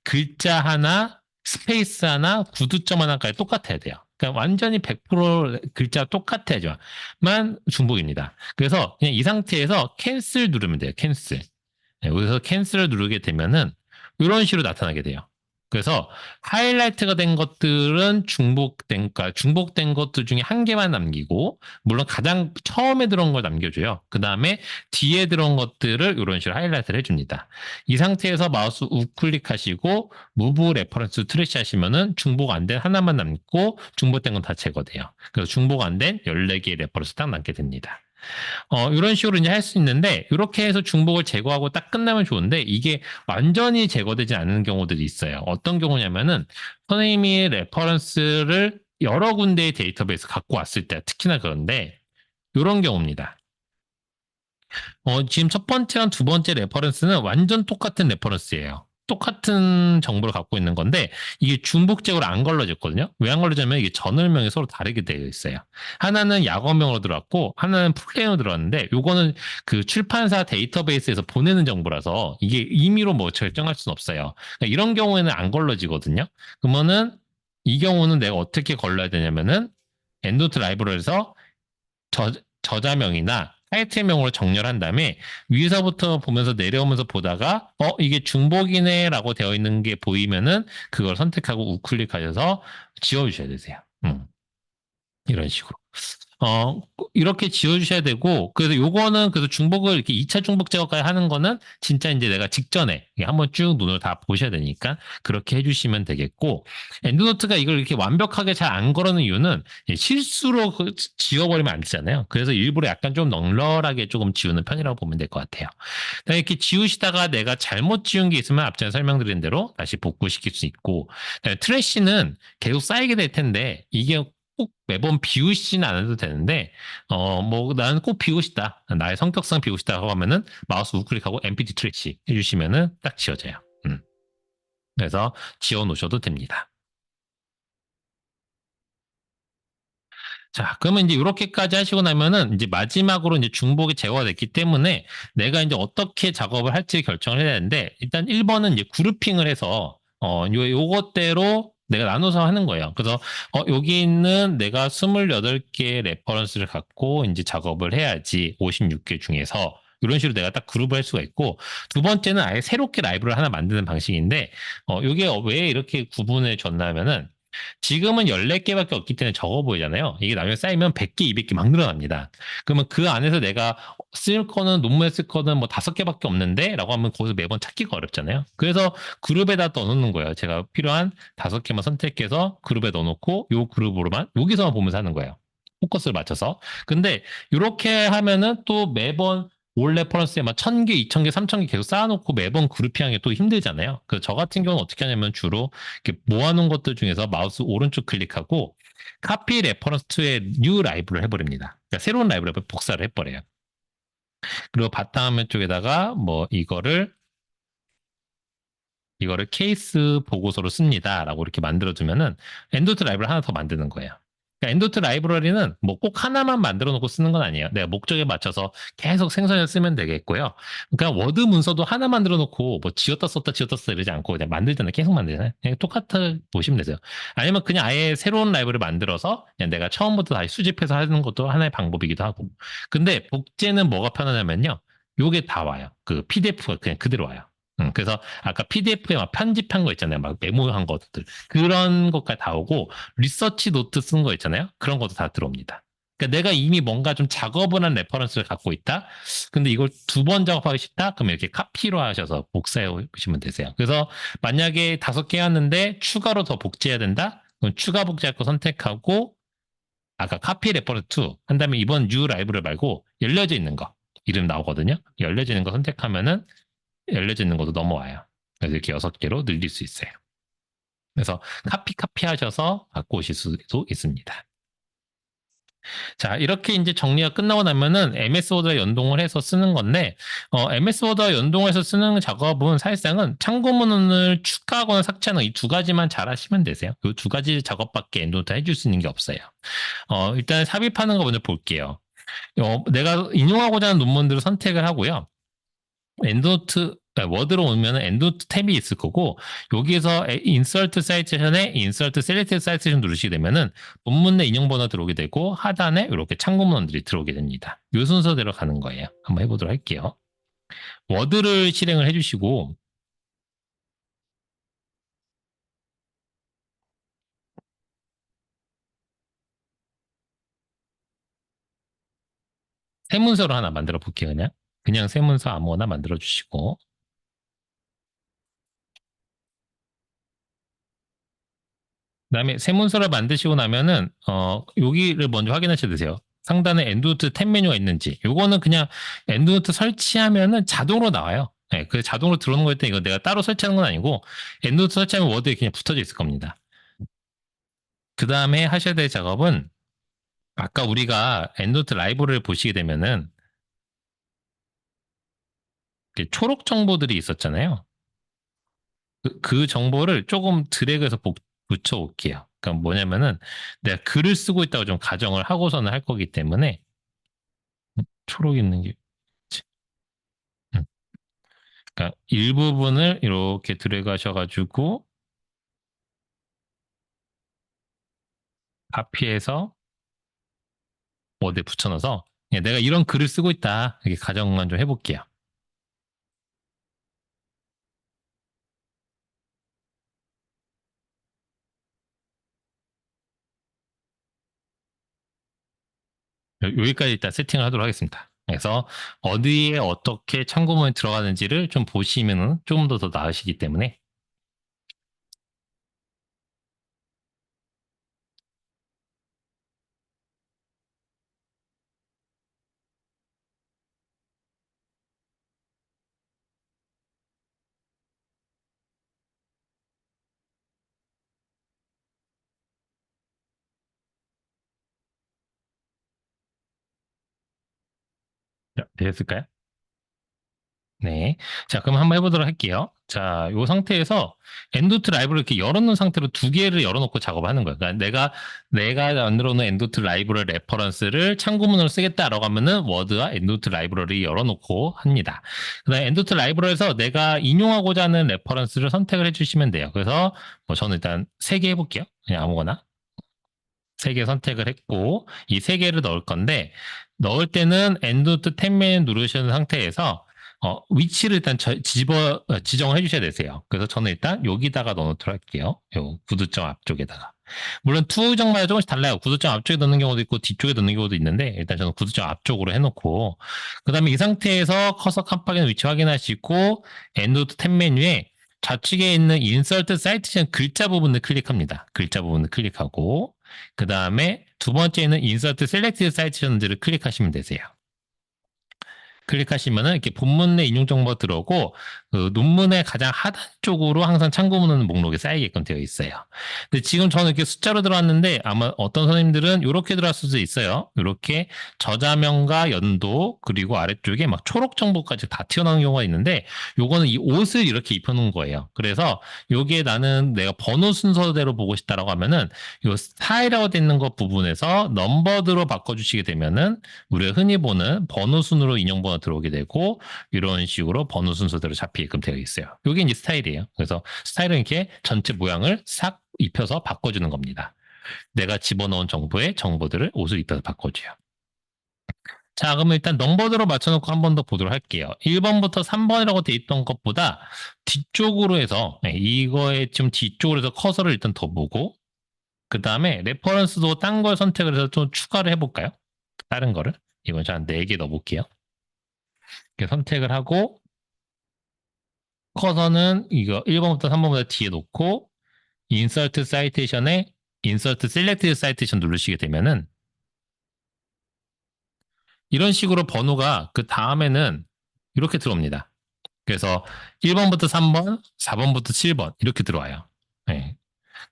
글자 하나, 스페이스 하나, 구두점 하나까지 똑같아야 돼요. 그러니까 완전히 100% 글자 똑같아야지만 중복입니다. 그래서 그냥 이 상태에서 캔슬 누르면 돼요. 캔슬. 여기서 캔슬을 누르게 되면은 이런 식으로 나타나게 돼요. 그래서 하이라이트가 된 것들은 중복된 것들 중에 한 개만 남기고 물론 가장 처음에 들어온 걸 남겨줘요. 그 다음에 뒤에 들어온 것들을 이런 식으로 하이라이트를 해줍니다. 이 상태에서 마우스 우클릭하시고 무브 레퍼런스 트래시 하시면은 중복 안 된 하나만 남고 중복된 건 다 제거돼요. 그래서 중복 안 된 14개의 레퍼런스 딱 남게 됩니다. 이런 식으로 이제 할 수 있는데, 이렇게 해서 중복을 제거하고 딱 끝나면 좋은데, 이게 완전히 제거되지 않는 경우들이 있어요. 어떤 경우냐면은, 선생님이 레퍼런스를 여러 군데의 데이터베이스 갖고 왔을 때, 특히나 그런데, 이런 경우입니다. 지금 첫 번째랑 두 번째 레퍼런스는 완전 똑같은 레퍼런스예요. 똑같은 정보를 갖고 있는 건데 이게 중복적으로 안 걸러졌거든요. 왜 안 걸러졌냐면 이게 전월명이 서로 다르게 되어 있어요. 하나는 약어명으로 들어왔고 하나는 플레인으로 들어왔는데 요거는 그 출판사 데이터베이스에서 보내는 정보라서 이게 임의로 뭐 결정할 수는 없어요. 그러니까 이런 경우에는 안 걸러지거든요. 그러면은 이 경우는 내가 어떻게 걸러야 되냐면은 엔드노트 라이브러리에서 저자명이나 타이틀명으로 정렬한 다음에 위에서부터 보면서 내려오면서 보다가 이게 중복이네라고 되어 있는 게 보이면은 그걸 선택하고 우클릭하셔서 지워주셔야 되세요. 이런 식으로. 이렇게 지워주셔야 되고, 그래서 요거는, 그래서 중복을 이렇게 2차 중복 제거까지 하는 거는 진짜 이제 내가 직전에 한번 쭉 눈으로 다 보셔야 되니까 그렇게 해주시면 되겠고, 엔드노트가 이걸 이렇게 완벽하게 잘 안 걸어는 이유는 실수로 지워버리면 안 되잖아요. 그래서 일부러 약간 좀 널널하게 조금 지우는 편이라고 보면 될 것 같아요. 이렇게 지우시다가 내가 잘못 지운 게 있으면 앞전에 설명드린 대로 다시 복구시킬 수 있고, 트래시는 계속 쌓이게 될 텐데, 이게 꼭 매번 비우시지는 않아도 되는데, 뭐, 나는 꼭 비우고 싶다. 나의 성격상 비우고 싶다고 하면은 마우스 우클릭하고 empty 트래시 해주시면은 딱 지워져요. 그래서 지워 놓으셔도 됩니다. 자, 그러면 이제 이렇게까지 하시고 나면은 이제 마지막으로 이제 중복이 제거가 됐기 때문에 내가 이제 어떻게 작업을 할지 결정을 해야 되는데 일단 1번은 이제 그룹핑을 해서 요것대로 내가 나눠서 하는 거예요. 그래서 여기 있는 내가 28개의 레퍼런스를 갖고 이제 작업을 해야지 56개 중에서 이런 식으로 내가 딱 그룹을 할 수가 있고 두 번째는 아예 새롭게 라이브를 하나 만드는 방식인데 요게 왜 이렇게 구분해 줬냐면은 지금은 14개밖에 없기 때문에 적어 보이잖아요. 이게 나중에 쌓이면 100개, 200개 막 늘어납니다. 그러면 그 안에서 내가 쓸 거는 논문에 쓸 거는 뭐 5개밖에 없는데 라고 하면 거기서 매번 찾기가 어렵잖아요. 그래서 그룹에다 넣어놓는 거예요. 제가 필요한 5개만 선택해서 그룹에 넣어놓고 요 그룹으로만 여기서만 보면서 하는 거예요. 포커스를 맞춰서. 근데 이렇게 하면은 또 매번 올 레퍼런스에 막 1000개, 2000개, 3000개 계속 쌓아놓고 매번 그룹핑하기 또 힘들잖아요. 그래서 저 같은 경우는 어떻게 하냐면 주로 이렇게 모아놓은 것들 중에서 마우스 오른쪽 클릭하고 카피 레퍼런스 투의 뉴 라이브를 해버립니다. 그러니까 새로운 라이브를 복사를 해버려요. 그리고 바탕화면 쪽에다가 뭐 이거를 케이스 보고서로 씁니다라고 이렇게 만들어두면은 엔도트 라이브를 하나 더 만드는 거예요. 그러니까 엔도트 라이브러리는 뭐 꼭 하나만 만들어 놓고 쓰는 건 아니에요. 내가 목적에 맞춰서 계속 생성해서 쓰면 되겠고요. 그러니까 워드 문서도 하나 만들어 놓고 뭐 지웠다 썼다 지웠다 썼다 이러지 않고 그냥 만들잖아요. 계속 만들잖아요. 그냥 똑같아 보시면 되세요. 아니면 그냥 아예 새로운 라이브를 만들어서 그냥 내가 처음부터 다시 수집해서 하는 것도 하나의 방법이기도 하고. 근데 복제는 뭐가 편하냐면요. 요게 다 와요. 그 PDF가 그냥 그대로 와요. 그래서 아까 PDF에 막 편집한 거 있잖아요. 막 메모한 것들. 그런 것까지 다 오고, 리서치 노트 쓴 거 있잖아요. 그런 것도 다 들어옵니다. 그러니까 내가 이미 뭔가 좀 작업을 한 레퍼런스를 갖고 있다. 근데 이걸 2번 작업하기 싫다? 그러면 이렇게 카피로 하셔서 복사해 보시면 되세요. 그래서 만약에 5개 하는데 추가로 더 복제해야 된다? 그럼 추가 복제할 거 선택하고, 아까 카피 레퍼런스 2, 한 다음에 이번 뉴 라이브를 말고 열려져 있는 거. 이름 나오거든요. 열려져 있는 거 선택하면은 열려져 있는 것도 넘어와요. 그래서 이렇게 6개로 늘릴 수 있어요. 그래서 카피 하셔서 갖고 오실 수도 있습니다. 자, 이렇게 이제 정리가 끝나고 나면은 MS 워드와 연동을 해서 쓰는 건데, MS 워드와 연동해서 쓰는 작업은 사실상은 참고문을 추가하거나 삭제하는 이 2가지만 잘 하시면 되세요. 이 2가지 작업밖에 엔도트 해줄 수 있는 게 없어요. 일단 삽입하는 거 먼저 볼게요. 내가 인용하고자 하는 논문들을 선택을 하고요. 엔드노트 워드로 오면은 엔드노트 탭이 있을 거고 여기에서 인서트 사이테이션에 인서트 셀렉티드 사이테이션 누르시게 되면은 본문 내 인용 번호 들어오게 되고 하단에 이렇게 참고 문헌들이 들어오게 됩니다. 이 순서대로 가는 거예요. 한번 해보도록 할게요. 워드를 실행을 해주시고 새 문서로 하나 만들어 볼게요. 그냥 새 문서 아무거나 만들어 주시고 그다음에 새 문서를 만드시고 나면은 여기를 먼저 확인하셔야 되세요. 상단에 엔드노트 탭 메뉴가 있는지. 요거는 그냥 엔드노트 설치하면은 자동으로 나와요. 네, 그 자동으로 들어오는 거일 때 이거 내가 따로 설치하는 건 아니고 엔드노트 설치하면 워드에 그냥 붙어져 있을 겁니다. 그 다음에 하셔야 될 작업은 아까 우리가 엔드노트 라이브를 보시게 되면은 초록 정보들이 있었잖아요. 그 정보를 조금 드래그해서 붙여 올게요. 그러니까 뭐냐면은 내가 글을 쓰고 있다고 좀 가정을 하고서는 할 거기 때문에 초록 있는 게 음. 그러니까 일부분을 이렇게 드래그 하셔가지고 카피해서 워드에 붙여넣어서 내가 이런 글을 쓰고 있다 이렇게 가정만 좀 해볼게요. 여기까지 일단 세팅을 하도록 하겠습니다. 그래서 어디에 어떻게 참고문이 들어가는지를 좀 보시면 조금 더 나으시기 때문에 되셨을까요? 네. 자, 그럼 한번 해보도록 할게요. 자, 이 상태에서 엔도트 라이브를 이렇게 열어놓은 상태로 2개를 열어놓고 작업하는 거예요. 그러니까 내가 만들어 놓은 엔도트 라이브러리 레퍼런스를 참고문으로 쓰겠다라고 하면은 워드와 엔도트 라이브러리 열어놓고 합니다. 그다음에 엔도트 라이브러리에서 내가 인용하고자 하는 레퍼런스를 선택을 해주시면 돼요. 그래서 뭐 저는 일단 3개 해볼게요. 그냥 아무거나. 3개 선택을 했고 이 3개를 넣을 건데 넣을 때는 엔도트 탭 메뉴 누르시는 상태에서 위치를 일단 지정을 해주셔야 되세요. 그래서 저는 일단 여기다가 넣어놓도록 할게요. 요 구두점 앞쪽에다가. 물론 투정마다 조금씩 달라요. 구두점 앞쪽에 넣는 경우도 있고 뒤쪽에 넣는 경우도 있는데 일단 저는 구두점 앞쪽으로 해놓고 그 다음에 이 상태에서 커서 깜빡이는 위치 확인하시고 엔드노트 탭 메뉴에 좌측에 있는 인서트 사이테이션 글자 부분을 클릭합니다. 글자 부분을 클릭하고 그 다음에 두 번째는 인서트 셀렉티드 사이테이션들을 클릭하시면 되세요. 클릭하시면은 이렇게 본문 내 인용 정보가 들어오고 그 논문의 가장 하단 쪽으로 항상 참고문은 목록에 쌓이게끔 되어 있어요. 근데 지금 저는 이렇게 숫자로 들어왔는데 아마 어떤 선생님들은 이렇게 들어왔을 수도 있어요. 이렇게 저자명과 연도 그리고 아래쪽에 막 초록 정보까지 다 튀어나오는 경우가 있는데 요거는 이 옷을 이렇게 입혀놓은 거예요. 그래서 요게 나는 내가 번호 순서대로 보고 싶다라고 하면은 요 스타일이라고 되어 있는 것 부분에서 넘버드로 바꿔주시게 되면은 우리가 흔히 보는 번호 순으로 인용 번호 들어오게 되고 이런 식으로 번호 순서대로 잡히게끔 되어 있어요. 이게 이제 스타일이에요. 그래서 스타일은 이렇게 전체 모양을 싹 입혀서 바꿔주는 겁니다. 내가 집어넣은 정보에 정보들을 옷을 입혀서 바꿔줘요. 자, 그러면 일단 넘버대로 맞춰놓고 한 번 더 보도록 할게요. 1번부터 3번이라고 돼 있던 것보다 뒤쪽으로 해서 이거에 좀 뒤쪽으로 해서 커서를 일단 더 보고 그 다음에 레퍼런스도 딴 걸 선택을 해서 좀 추가를 해볼까요? 다른 거를. 이번 저 한 4개 넣어볼게요. 이렇게 선택을 하고 커서는 이거 1번부터 3번보다 뒤에 놓고 인서트 사이테이션에 인서트 셀렉티드 사이테이션 누르시게 되면은 이런 식으로 번호가 그 다음에는 이렇게 들어옵니다. 그래서 1번부터 3번, 4번부터 7번 이렇게 들어와요. 네.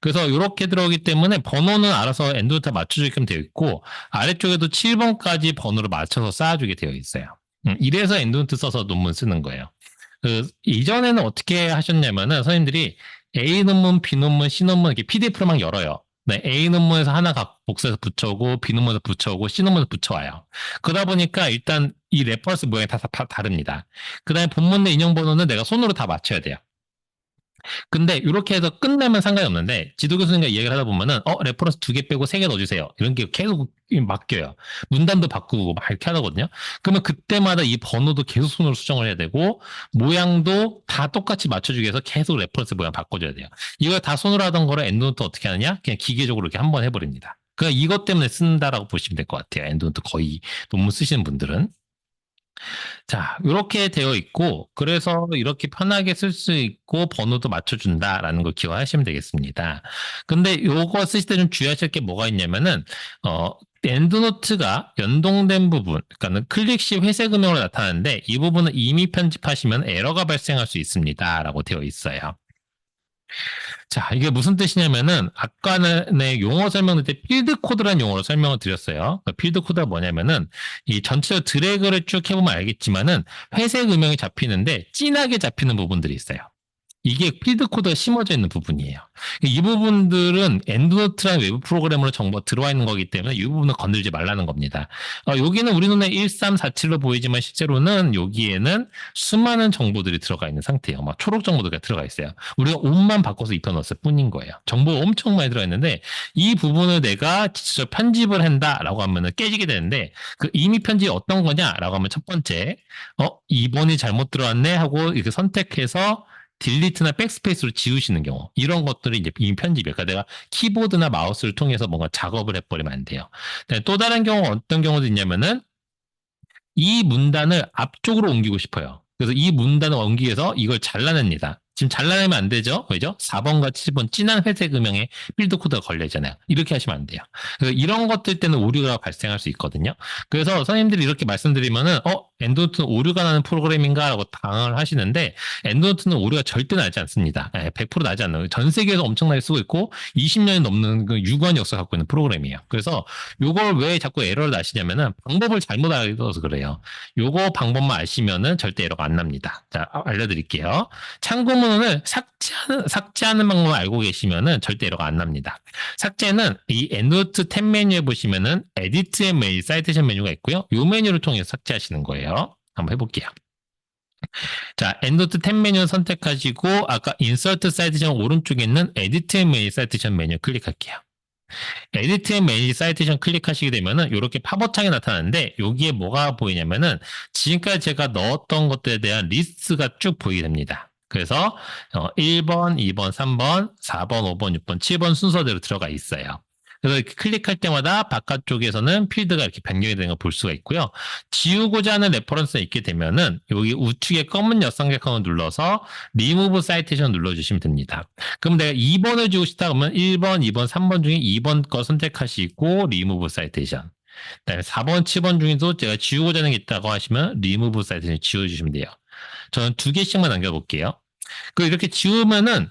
그래서 이렇게 들어오기 때문에 번호는 알아서 엔드노트에 맞춰주게끔 되어 있고 아래쪽에도 7번까지 번호를 맞춰서 쌓아주게 되어 있어요. 이래서 엔드노트 써서 논문 쓰는 거예요. 이전에는 어떻게 하셨냐면은 선생님들이 A 논문, B 논문, C 논문 이렇게 PDF로 막 열어요. 네, A 논문에서 하나 복사해서 붙여오고 B 논문에서 붙여오고 C 논문에서 붙여와요. 그러다 보니까 일단 이 레퍼런스 모양이 다 다릅니다. 그 다음에 본문 내 인용 번호는 내가 손으로 다 맞춰야 돼요. 근데 이렇게 해서 끝내면 상관이 없는데 지도 교수님과 이야기를 하다 보면은 레퍼런스 2개 빼고 3개 넣어주세요. 이런 게 계속 맡겨요. 문단도 바꾸고 막 이렇게 하거든요. 그러면 그때마다 이 번호도 계속 손으로 수정을 해야 되고 모양도 다 똑같이 맞춰주기 위해서 계속 레퍼런스 모양 바꿔줘야 돼요. 이걸 다 손으로 하던 거를 엔드노트 어떻게 하느냐? 그냥 기계적으로 이렇게 한번 해버립니다. 그러니까 이것 때문에 쓴다라고 보시면 될 것 같아요. 엔드노트 거의 논문 쓰시는 분들은. 자, 이렇게 되어 있고, 그래서 이렇게 편하게 쓸 수 있고, 번호도 맞춰준다라는 걸 기억하시면 되겠습니다. 근데 이거 쓰실 때 좀 주의하실 게 뭐가 있냐면은, 엔드노트가 연동된 부분, 그러니까 클릭 시 회색 음영으로 나타나는데, 이 부분은 이미 편집하시면 에러가 발생할 수 있습니다. 라고 되어 있어요. 자, 이게 무슨 뜻이냐면은 아까는 용어 설명할 때 필드 코드라는 용어로 설명을 드렸어요. 그러니까 필드 코드가 뭐냐면은 이 전체적 드래그를 쭉 해보면 알겠지만은 회색 음영이 잡히는데 진하게 잡히는 부분들이 있어요. 이게 필드 코드가 심어져 있는 부분이에요. 이 부분들은 엔드노트라는 외부 프로그램으로 정보가 들어와 있는 거기 때문에 이 부분은 건들지 말라는 겁니다. 여기는 우리 눈에 1347로 보이지만 실제로는 여기에는 수많은 정보들이 들어가 있는 상태예요. 막 초록 정보들이 들어가 있어요. 우리가 옷만 바꿔서 입혀넣었을 뿐인 거예요. 정보가 엄청 많이 들어가 있는데 이 부분을 내가 직접 편집을 한다라고 하면 깨지게 되는데 그 이미 편집이 어떤 거냐라고 하면 첫 번째 2번이 잘못 들어왔네 하고 이렇게 선택해서 딜리트나 백스페이스로 지우시는 경우 이런 것들이 이제 이미 편집이에요. 그러니까 내가 키보드나 마우스를 통해서 뭔가 작업을 해버리면 안 돼요. 또 다른 경우 어떤 경우도 있냐면은 이 문단을 앞쪽으로 옮기고 싶어요. 그래서 이 문단을 옮기기 위해서 이걸 잘라냅니다. 지금 잘라내면 안 되죠? 왜죠? 4번과 7번 진한 회색 음영에 필드 코드가 걸려있잖아요. 이렇게 하시면 안 돼요. 그래서 이런 것들 때는 오류가 발생할 수 있거든요. 그래서 선생님들이 이렇게 말씀드리면은 엔드노트는 오류가 나는 프로그램인가? 라고 당황을 하시는데 엔드노트는 오류가 절대 나지 않습니다. 100% 나지 않는 전 세계에서 엄청나게 쓰고 있고 20년이 넘는 그 유구한 역사 갖고 있는 프로그램이에요. 그래서 이걸 왜 자꾸 에러를 나시냐면은 방법을 잘못 알아서 그래요. 요거 방법만 아시면은 절대 에러가 안 납니다. 자, 알려드릴게요. 참고문을 삭제하는 방법을 알고 계시면은 절대 에러가 안 납니다. 삭제는 이 엔드노트 탭 메뉴에 보시면은 에디트 앤 메뉴, 사이테이션 메뉴가 있고요. 이 메뉴를 통해서 삭제하시는 거예요. 한번 해볼게요. 자, 엔드노트 탭 메뉴 선택하시고 아까 인서트 사이테이션 오른쪽에 있는 에디트 앤 메뉴, 사이테이션 메뉴 클릭할게요. 에디트 앤 매니지 사이테이션 클릭하시게 되면은 이렇게 팝업 창이 나타나는데 여기에 뭐가 보이냐면은 지금까지 제가 넣었던 것들에 대한 리스트가 쭉 보이게 됩니다. 그래서 1번, 2번, 3번, 4번, 5번, 6번, 7번 순서대로 들어가 있어요. 그래서 이렇게 클릭할 때마다 바깥쪽에서는 필드가 이렇게 변경이 되는 걸 볼 수가 있고요. 지우고자 하는 레퍼런스가 있게 되면은 여기 우측에 검은 역삼각형을 눌러서 리무브 사이테이션 눌러주시면 됩니다. 그럼 내가 2번을 지우고 싶다 그러면 1번, 2번, 3번 중에 2번 거 선택하시고 리무브 사이테이션. 그다음에 4번, 7번 중에도 제가 지우고자 하는 게 있다고 하시면 리무브 사이테이션 지워주시면 돼요. 저는 2개씩만 남겨볼게요. 그 이렇게 지우면은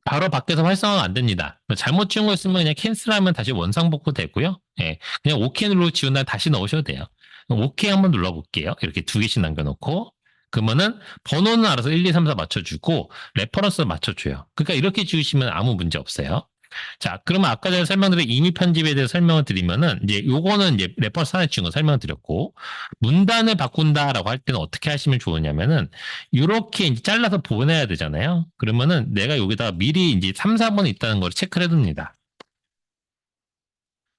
바로 밖에서 활성화가 안 됩니다. 잘못 지운 거 있으면 그냥 캔슬하면 다시 원상복구 되고요. 예, 그냥 OK 눌러 지운 다음에 다시 넣으셔도 돼요. OK 한번 눌러볼게요. 이렇게 2개씩 남겨놓고 그러면은 번호는 알아서 1, 2, 3, 4 맞춰주고 레퍼런스 맞춰줘요. 그러니까 이렇게 지우시면 아무 문제 없어요. 자, 그러면 아까 전에 설명드린 임의 편집에 대해서 설명을 드리면은 이제 요거는 이제 레퍼런스 하나 지운 거 설명을 드렸고 문단을 바꾼다라고 할 때는 어떻게 하시면 좋으냐면은 이렇게 이제 잘라서 보내야 되잖아요. 그러면은 내가 여기다가 미리 이제 3, 4번이 있다는 걸 체크를 해둡니다.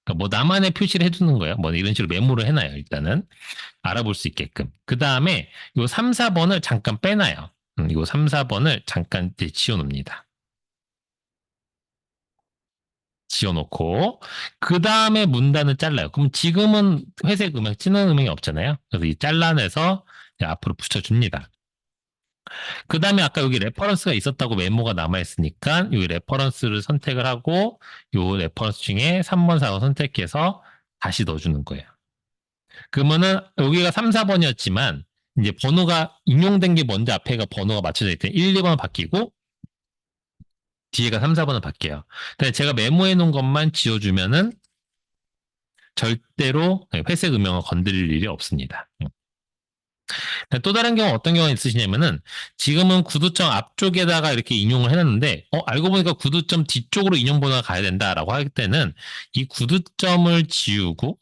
그러니까 뭐 나만의 표시를 해두는 거예요. 뭐 이런 식으로 메모를 해놔요. 일단은 알아볼 수 있게끔. 그 다음에 요 3, 4번을 잠깐 빼놔요. 요 3, 4번을 잠깐 이제 지워놓습니다. 지워놓고 그 다음에 문단을 잘라요. 그럼 지금은 회색 음영, 진한 음영이 없잖아요. 그래서 이 잘라내서 앞으로 붙여줍니다. 그 다음에 아까 여기 레퍼런스가 있었다고 메모가 남아있으니까 이 레퍼런스를 선택을 하고 이 레퍼런스 중에 3번, 4번 선택해서 다시 넣어주는 거예요. 그러면은 여기가 3, 4번이었지만 이제 번호가 인용된 게 먼저 앞에가 번호가 맞춰져 있대 1, 2번 바뀌고 뒤에가 3, 4번은 바뀌어요. 근데 제가 메모해 놓은 것만 지워주면은 절대로 회색 음영을 건드릴 일이 없습니다. 또 다른 경우 어떤 경우가 있으시냐면은 지금은 구두점 앞쪽에다가 이렇게 인용을 해놨는데 알고 보니까 구두점 뒤쪽으로 인용 번호가 가야 된다라고 할 때는 이 구두점을 지우고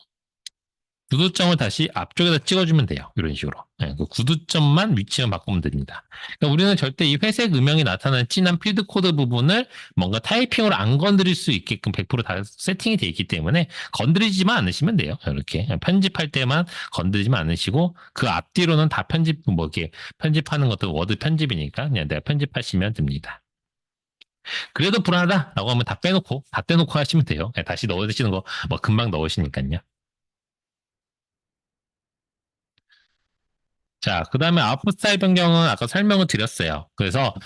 구두점을 다시 앞쪽에다 찍어주면 돼요. 이런 식으로. 네, 그 구두점만 위치만 바꾸면 됩니다. 그러니까 우리는 절대 이 회색 음영이 나타나는 진한 필드 코드 부분을 뭔가 타이핑으로 안 건드릴 수 있게끔 100%다 세팅이 되어 있기 때문에 건드리지만 않으시면 돼요. 이렇게 편집할 때만 건드리지만 않으시고 그 앞뒤로는 다 편집 뭐 이렇게 편집하는 것도 워드 편집이니까 그냥 내가 편집하시면 됩니다. 그래도 불안하다라고 하면 다 빼놓고 하시면 돼요. 네, 다시 넣으시는 거 뭐 금방 넣으시니까요. 자, 그 다음에 아웃풋 스타일 변경은 아까 설명을 드렸어요. 그래서,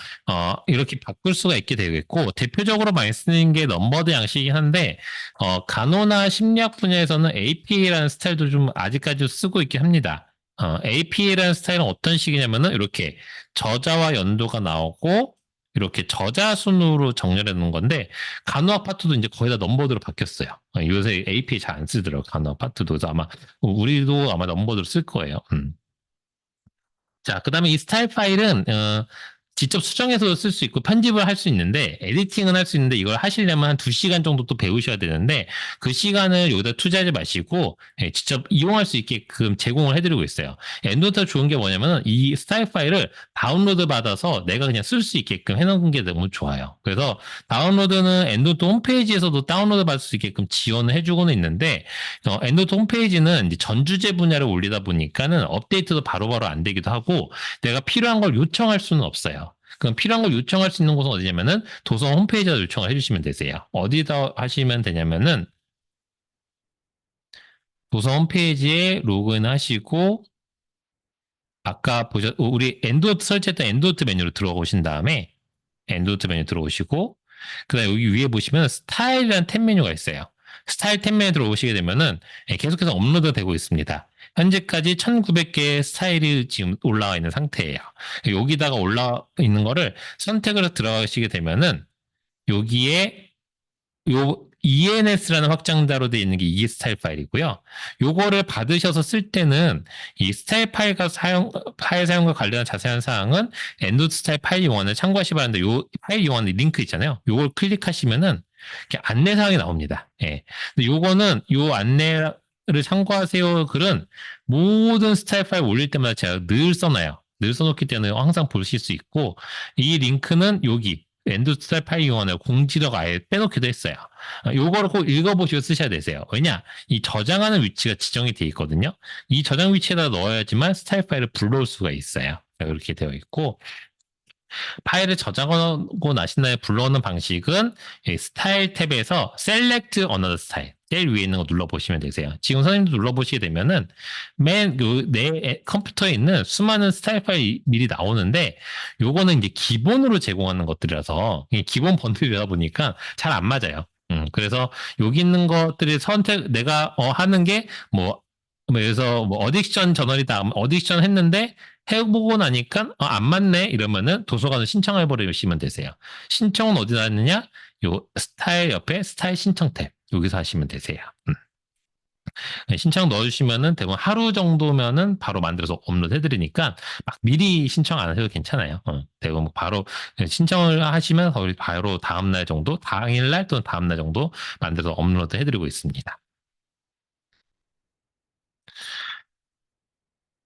이렇게 바꿀 수가 있게 되겠고, 대표적으로 많이 쓰는 게 넘버드 양식이긴 한데, 간호나 심리학 분야에서는 APA라는 스타일도 좀 아직까지 쓰고 있긴 합니다. APA라는 스타일은 어떤 식이냐면은, 이렇게 저자와 연도가 나오고, 이렇게 저자 순으로 정렬해 놓은 건데, 간호학 파트도 이제 거의 다 넘버드로 바뀌었어요. 요새 APA 잘 안 쓰더라고요. 간호학 파트도. 그래서 아마, 우리도 아마 넘버드로 쓸 거예요. 자, 그 다음에 이 스타일 파일은 직접 수정해서 쓸 수 있고 편집을 할 수 있는데 에디팅은 할 수 있는데 이걸 하시려면 한 2시간 정도 또 배우셔야 되는데 그 시간을 여기다 투자하지 마시고 직접 이용할 수 있게끔 제공을 해드리고 있어요. 엔도터 좋은 게 뭐냐면 이 스타일 파일을 다운로드 받아서 내가 그냥 쓸 수 있게끔 해놓은 게 너무 좋아요. 그래서 다운로드는 엔도터 홈페이지에서도 다운로드 받을 수 있게끔 지원을 해주고는 있는데 엔도터 홈페이지는 이제 전 주제 분야를 올리다 보니까는 업데이트도 바로바로 안 되기도 하고 내가 필요한 걸 요청할 수는 없어요. 그럼 필요한 걸 요청할 수 있는 곳은 어디냐면은 도서 홈페이지에다 요청을 해주시면 되세요. 어디다 하시면 되냐면은 도서 홈페이지에 로그인 하시고 아까 우리 엔드노트 설치했던 엔드노트 메뉴로 들어오신 다음에 엔드노트 메뉴 들어오시고 그다음에 여기 위에 보시면 스타일이라는 탭 메뉴가 있어요. 스타일 탭 메뉴 들어오시게 되면은 계속해서 업로드 되고 있습니다. 현재까지 1900개의 스타일이 지금 올라와 있는 상태예요. 여기다가 올라와 있는 거를 선택을 해서 들어가시게 되면은 여기에 요 ENS라는 확장자로 되어 있는 게 이 스타일 파일이고요. 요거를 받으셔서 쓸 때는 이 스타일 파일 사용과 관련한 자세한 사항은 엔드 스타일 파일 요원을 참고하시 바랍니다. 요 파일 요원 링크 있잖아요. 요걸 클릭하시면은 이렇게 안내 사항이 나옵니다. 예. 근데 요거는 요 안내를 참고하세요 글은 모든 스타일 파일 올릴 때마다 제가 늘 써놔요. 늘 써놓기 때문에 항상 보실 수 있고 이 링크는 여기 엔드 스타일 파일 이용하는 공지라고 아예 빼놓기도 했어요. 요거를 꼭 읽어보시고 쓰셔야 되세요. 왜냐? 이 저장하는 위치가 지정이 돼 있거든요. 이 저장 위치에다 넣어야지만 스타일 파일을 불러올 수가 있어요. 이렇게 되어 있고, 파일을 저장하고 나신 다음에 불러오는 방식은 스타일 탭에서 Select Another Style 제일 위에 있는 거 눌러보시면 되세요. 지금 선생님도 눌러보시게 되면은 내 컴퓨터에 있는 수많은 스타일 파일이 미리 나오는데 요거는 이제 기본으로 제공하는 것들이라서 기본 번들이다 보니까 잘 안 맞아요. 그래서 여기 있는 것들이 내가 하는 게뭐 그래서 뭐 어딕션 저널이다. 어딕션 했는데 해보고 나니까 안 맞네 이러면은 도서관을 신청해 버리시면 되세요. 신청은 어디다 하느냐? 요 스타일 옆에 스타일 신청 탭 여기서 하시면 되세요. 신청 넣어주시면은 대부분 하루 정도면은 바로 만들어서 업로드 해드리니까 막 미리 신청 안 하셔도 괜찮아요. 대부분 바로 신청을 하시면 바로 다음날 정도, 당일날 또는 다음날 정도 만들어서 업로드 해드리고 있습니다.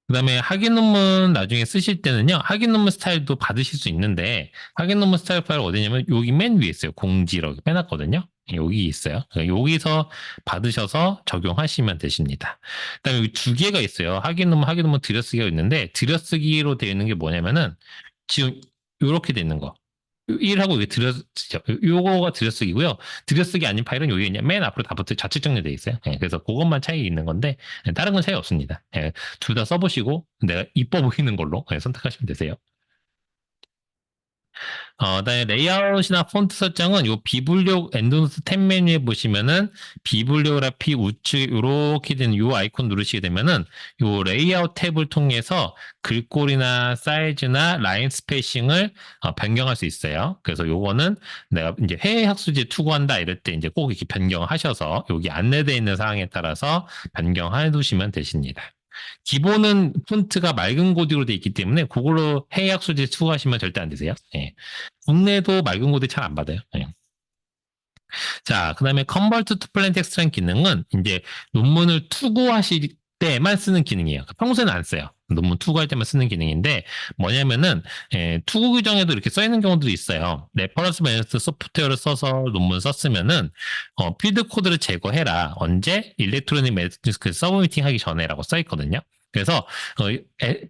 그다음에 학위 논문 나중에 쓰실 때는요. 학위 논문 스타일도 받으실 수 있는데 학위 논문 스타일 파일 어디냐면 여기 맨 위에 있어요. 공지 이렇게 빼놨거든요. 여기 있어요. 여기서 받으셔서 적용하시면 되십니다. 그다음에 여기 두 개가 있어요. 학위 논문 들여쓰기가 있는데 들여쓰기로 되어 있는 게 뭐냐면은 지금 이렇게 돼 있는 거. 1하고 이게 요거가 들여쓰기고요. 들여쓰기 아닌 파일은 여기 그냥 맨 앞으로 다 좌측 정리되어 있어요. 그래서 그것만 차이 있는 건데 다른 건 차이 없습니다. 둘 다 써보시고 내가 이뻐 보이는 걸로 선택하시면 되세요. 그다음에 레이아웃이나 폰트 설정은 요 비블리오 엔드노트 탭 메뉴에 보시면은 비블리오그래피 우측 이렇게 된 요 아이콘 누르시게 되면은 요 레이아웃 탭을 통해서 글꼴이나 사이즈나 라인 스페이싱을 변경할 수 있어요. 그래서 요거는 내가 이제 해외 학술지에 투구한다 이럴 때 이제 꼭 이렇게 변경하셔서 여기 안내되어 있는 사항에 따라서 변경해 두시면 되십니다. 기본은 폰트가 맑은 고딕으로 되어 있기 때문에 그걸로 해외 학술지 투구하시면 절대 안 되세요. 국내도 맑은 고딕 잘 안 받아요. 자, 그 다음에 Convert to Plain Text라는 기능은 이제 논문을 투구하실 때만 쓰는 기능이에요. 평소에는 안 써요. 논문 투구할 때만 쓰는 기능인데 뭐냐면은 투구 규정에도 이렇게 써 있는 경우들이 있어요. 레퍼런스 매니지먼트 소프트웨어를 써서 논문 썼으면은 필드 코드를 제거해라. 언제 일렉트로닉 매니지먼트 서브미팅 하기 전에라고 써 있거든요. 그래서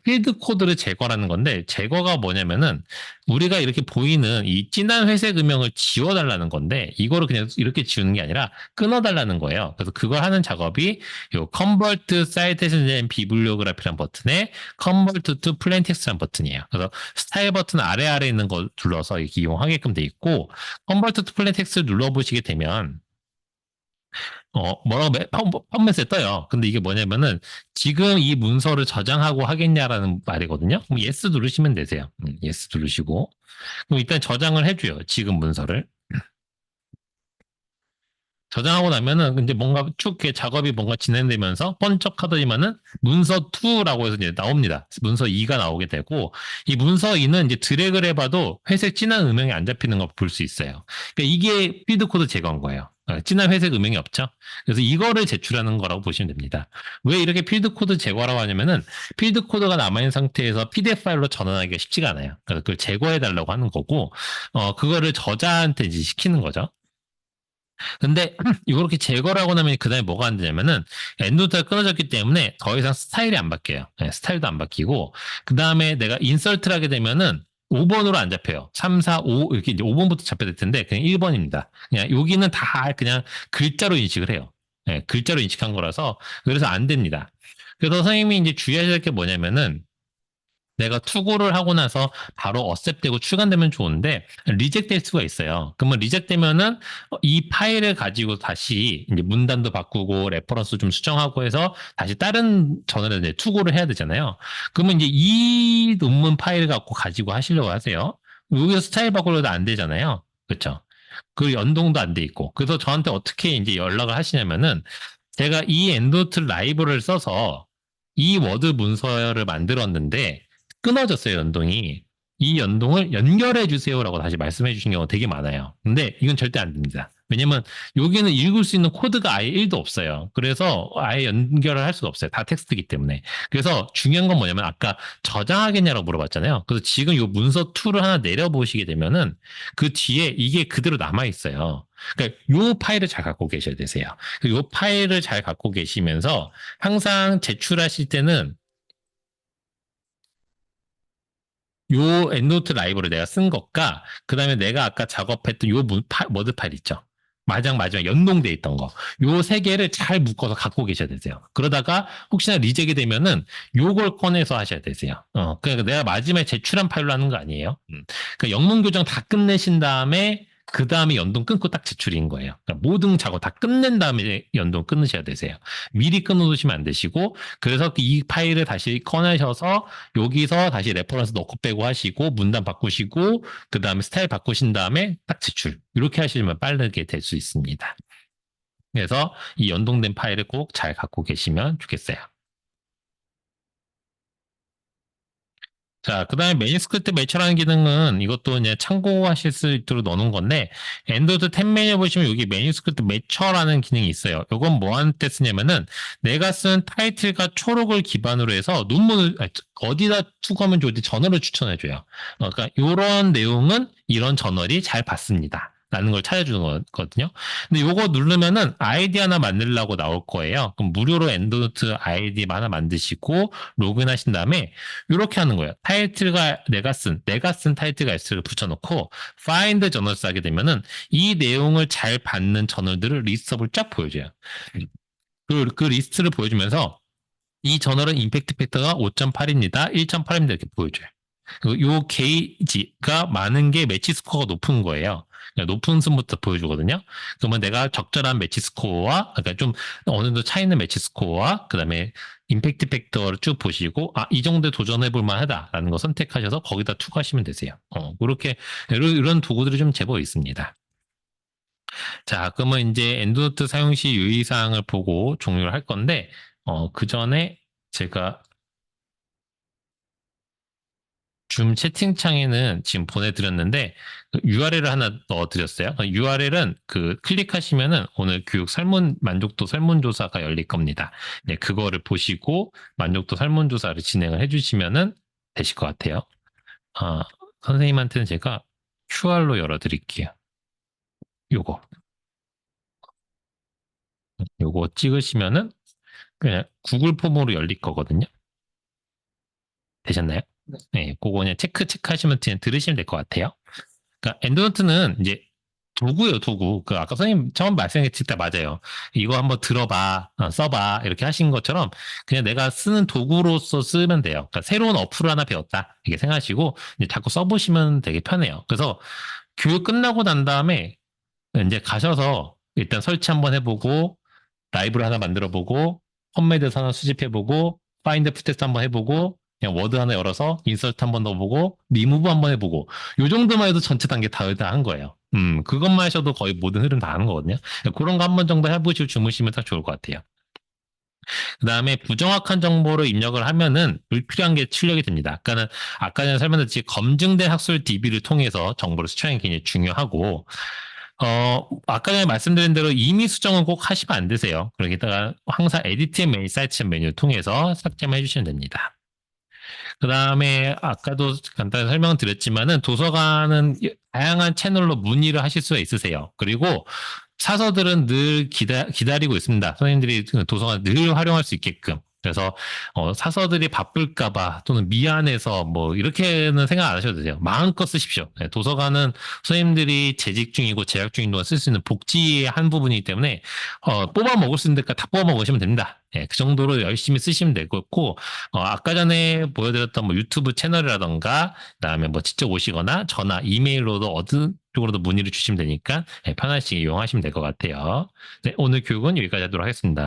필드 코드를 제거라는 건데 제거가 뭐냐면은 우리가 이렇게 보이는 이 진한 회색 음영을 지워달라는 건데 이거를 그냥 이렇게 지우는 게 아니라 끊어달라는 거예요. 그래서 그걸 하는 작업이 요 Convert Citation and Bibliography라는 버튼에 Convert to Plain Text라는 버튼이에요. 그래서 스타일 버튼 아래에 있는 거 눌러서 이렇게 이용하게끔 돼 있고 Convert to Plain Text를 눌러보시게 되면 뭐라고 펌맷에 떠요. 근데 이게 뭐냐면은 지금 이 문서를 저장하고 하겠냐라는 말이거든요. 그럼 yes 누르시면 되세요. yes 누르시고 그럼 일단 저장을 해줘요. 지금 문서를. 저장하고 나면은 이제 뭔가 쭉 작업이 뭔가 진행되면서 번쩍하더니만은 문서 2라고 해서 이제 나옵니다. 문서 2가 나오게 되고 이 문서 2는 이제 드래그를 해봐도 회색 진한 음영이 안 잡히는 걸 볼 수 있어요. 그러니까 이게 필드 코드 제거한 거예요. 진한 회색 음영이 없죠. 그래서 이거를 제출하는 거라고 보시면 됩니다. 왜 이렇게 필드 코드 제거라고 하냐면은 필드 코드가 남아있는 상태에서 PDF 파일로 전환하기가 쉽지가 않아요. 그래서 그걸 제거해 달라고 하는 거고 그거를 저자한테 이제 시키는 거죠. 근데 이렇게 제거를 하고 나면 그 다음에 뭐가 안 되냐면은 엔드노트가 끊어졌기 때문에 더 이상 스타일이 안 바뀌어요. 스타일도 안 바뀌고 그 다음에 내가 인설트를 하게 되면은 5번으로 안 잡혀요. 3, 4, 5 이렇게 이제 5번부터 잡혀야 될 텐데 그냥 1번입니다. 그냥 여기는 다 그냥 글자로 인식을 해요. 글자로 인식한 거라서 그래서 안 됩니다. 그래서 선생님이 이제 주의하셔야 될 게 뭐냐면은 내가 투고를 하고 나서 바로 어셉되고 출간되면 좋은데 리젝될 수가 있어요. 그러면 리젝되면은 이 파일을 가지고 다시 이제 문단도 바꾸고 레퍼런스 좀 수정하고 해서 다시 다른 저널에 이제 투고를 해야 되잖아요. 그러면 이제 이 논문 파일을 갖고 가지고 하시려고 하세요. 여기서 스타일 바꾸려도 안 되잖아요. 그렇죠? 그 연동도 안 돼 있고. 그래서 저한테 어떻게 이제 연락을 하시냐면은 제가 이 엔드노트 라이브러를 써서 이 워드 문서를 만들었는데 끊어졌어요, 연동이. 이 연동을 연결해 주세요라고 다시 말씀해 주신 경우가 되게 많아요. 근데 이건 절대 안 됩니다. 왜냐면 여기는 읽을 수 있는 코드가 아예 1도 없어요. 그래서 아예 연결을 할 수가 없어요. 다 텍스트이기 때문에. 그래서 중요한 건 뭐냐면 아까 저장하겠냐라고 물어봤잖아요. 그래서 지금 이 문서 2를 하나 내려보시게 되면은 그 뒤에 이게 그대로 남아 있어요. 그러니까 요 파일을 잘 갖고 계셔야 되세요. 요 파일을 잘 갖고 계시면서 항상 제출하실 때는 요 엔드노트 라이브를 내가 쓴 것과 그다음에 내가 아까 작업했던 요 워드 파일 있죠. 마지막 연동돼 있던 거. 요 세 개를 잘 묶어서 갖고 계셔야 되세요. 그러다가 혹시나 리젝이 되면은 요걸 꺼내서 하셔야 되세요. 그러니까 내가 마지막에 제출한 파일로 하는 거 아니에요. 그러니까 영문 교정 다 끝내신 다음에 그 다음에 연동 끊고 딱 제출인 거예요. 그러니까 모든 작업 다 끝낸 다음에 연동 끊으셔야 되세요. 미리 끊어두시면 안 되시고 그래서 이 파일을 다시 꺼내셔서 여기서 다시 레퍼런스 넣고 빼고 하시고 문단 바꾸시고 그 다음에 스타일 바꾸신 다음에 딱 제출 이렇게 하시면 빠르게 될 수 있습니다. 그래서 이 연동된 파일을 꼭 잘 갖고 계시면 좋겠어요. 자, 그 다음에 매니스크립트 매처라는 기능은 이것도 이제 참고하실 수 있도록 넣어놓은 건데, 엔드로이드 탭 메뉴 보시면 여기 매니스크립트 매처라는 기능이 있어요. 이건 뭐하는 때 쓰냐면은 내가 쓴 타이틀과 초록을 기반으로 해서 논문을 어디다 투고하면 좋을지 저널을 추천해줘요. 그러니까 이런 내용은 이런 저널이 잘 봤습니다. 라는 걸 찾아주는 거거든요. 근데 요거 누르면은 아이디 하나 만들라고 나올 거예요. 그럼 무료로 엔드노트 아이디 하나 만드시고 로그인 하신 다음에 이렇게 하는 거예요. 타이틀과 내가 쓴 타이틀과 S를 붙여놓고 find journals 하게 되면은 이 내용을 잘 받는 저널들을 리스트업을 쫙 보여줘요. 그 리스트를 보여주면서 이 저널은 임팩트 팩터가 5.8입니다. 1.8입니다. 이렇게 보여줘요. 요 게이지가 많은 게 매치 스코어가 높은 거예요. 그러니까 높은 순부터 보여주거든요. 그러면 내가 적절한 매치 스코어와, 그러니까 좀 어느 정도 차이 있는 매치 스코어와, 그 다음에 임팩트 팩터를 쭉 보시고, 이 정도에 도전해볼 만하다라는 거 선택하셔서 거기다 투과하시면 되세요. 그렇게, 이런 도구들이 좀 제법 있습니다. 자, 그러면 이제 엔드노트 사용 시 유의사항을 보고 종료를 할 건데, 그 전에 제가 줌 채팅창에는 지금 보내드렸는데 URL을 하나 넣어드렸어요. URL은 그 클릭하시면은 오늘 교육 만족도 설문조사가 열릴 겁니다. 네, 그거를 보시고 만족도 설문조사를 진행을 해주시면은 되실 것 같아요. 선생님한테는 제가 QR로 열어드릴게요. 요거 찍으시면은 그냥 구글 폼으로 열릴 거거든요. 되셨나요? 네, 그거 그냥 체크하시면 들으시면 될 것 같아요. 그러니까 엔드노트는 이제 도구예요, 도구. 그 아까 선생님 처음 말씀하셨을 때 맞아요. 이거 한번 들어봐, 써봐 이렇게 하신 것처럼 그냥 내가 쓰는 도구로서 쓰면 돼요. 그러니까 새로운 어플을 하나 배웠다 이렇게 생각하시고 이제 자꾸 써보시면 되게 편해요. 그래서 교육 끝나고 난 다음에 이제 가셔서 일단 설치 한번 해보고 라이브를 하나 만들어보고 펌메드 하나 수집해보고 파인드 푸테스트 한번 해보고 그냥 워드 하나 열어서 인서트 한번 넣어보고 리무브 한번 해보고 요 정도만 해도 전체 단계 다 한 거예요. 그것만 하셔도 거의 모든 흐름 다 하는 거거든요. 그런 거 한 번 정도 해보시고 주무시면 딱 좋을 것 같아요. 그 다음에 부정확한 정보를 입력을 하면은 불필요한 게 출력이 됩니다. 아까 전에 설명드렸듯이 검증된 학술 DB를 통해서 정보를 수정하는 게 굉장히 중요하고 아까 전에 말씀드린 대로 임의 수정은 꼭 하시면 안 되세요. 그러기다가 항상 에디트 메뉴, 사이트 메뉴를 통해서 삭제만 해주시면 됩니다. 그 다음에 아까도 간단히 설명드렸지만은 도서관은 다양한 채널로 문의를 하실 수가 있으세요. 그리고 사서들은 늘 기다리고 있습니다. 선생님들이 도서관 늘 활용할 수 있게끔. 그래서 사서들이 바쁠까봐 또는 미안해서 뭐 이렇게는 생각 안 하셔도 돼요. 마음껏 쓰십시오. 네, 도서관은 선생님들이 재직 중이고 재학 중인 동안 쓸 수 있는 복지의 한 부분이기 때문에 뽑아 먹을 수 있는 데까지 다 뽑아 먹으시면 됩니다. 네, 그 정도로 열심히 쓰시면 될 거고 아까 전에 보여드렸던 뭐 유튜브 채널이라던가 그다음에 뭐 직접 오시거나 전화, 이메일로도 어느 쪽으로도 문의를 주시면 되니까 네, 편하시게 이용하시면 될 것 같아요. 네, 오늘 교육은 여기까지 하도록 하겠습니다.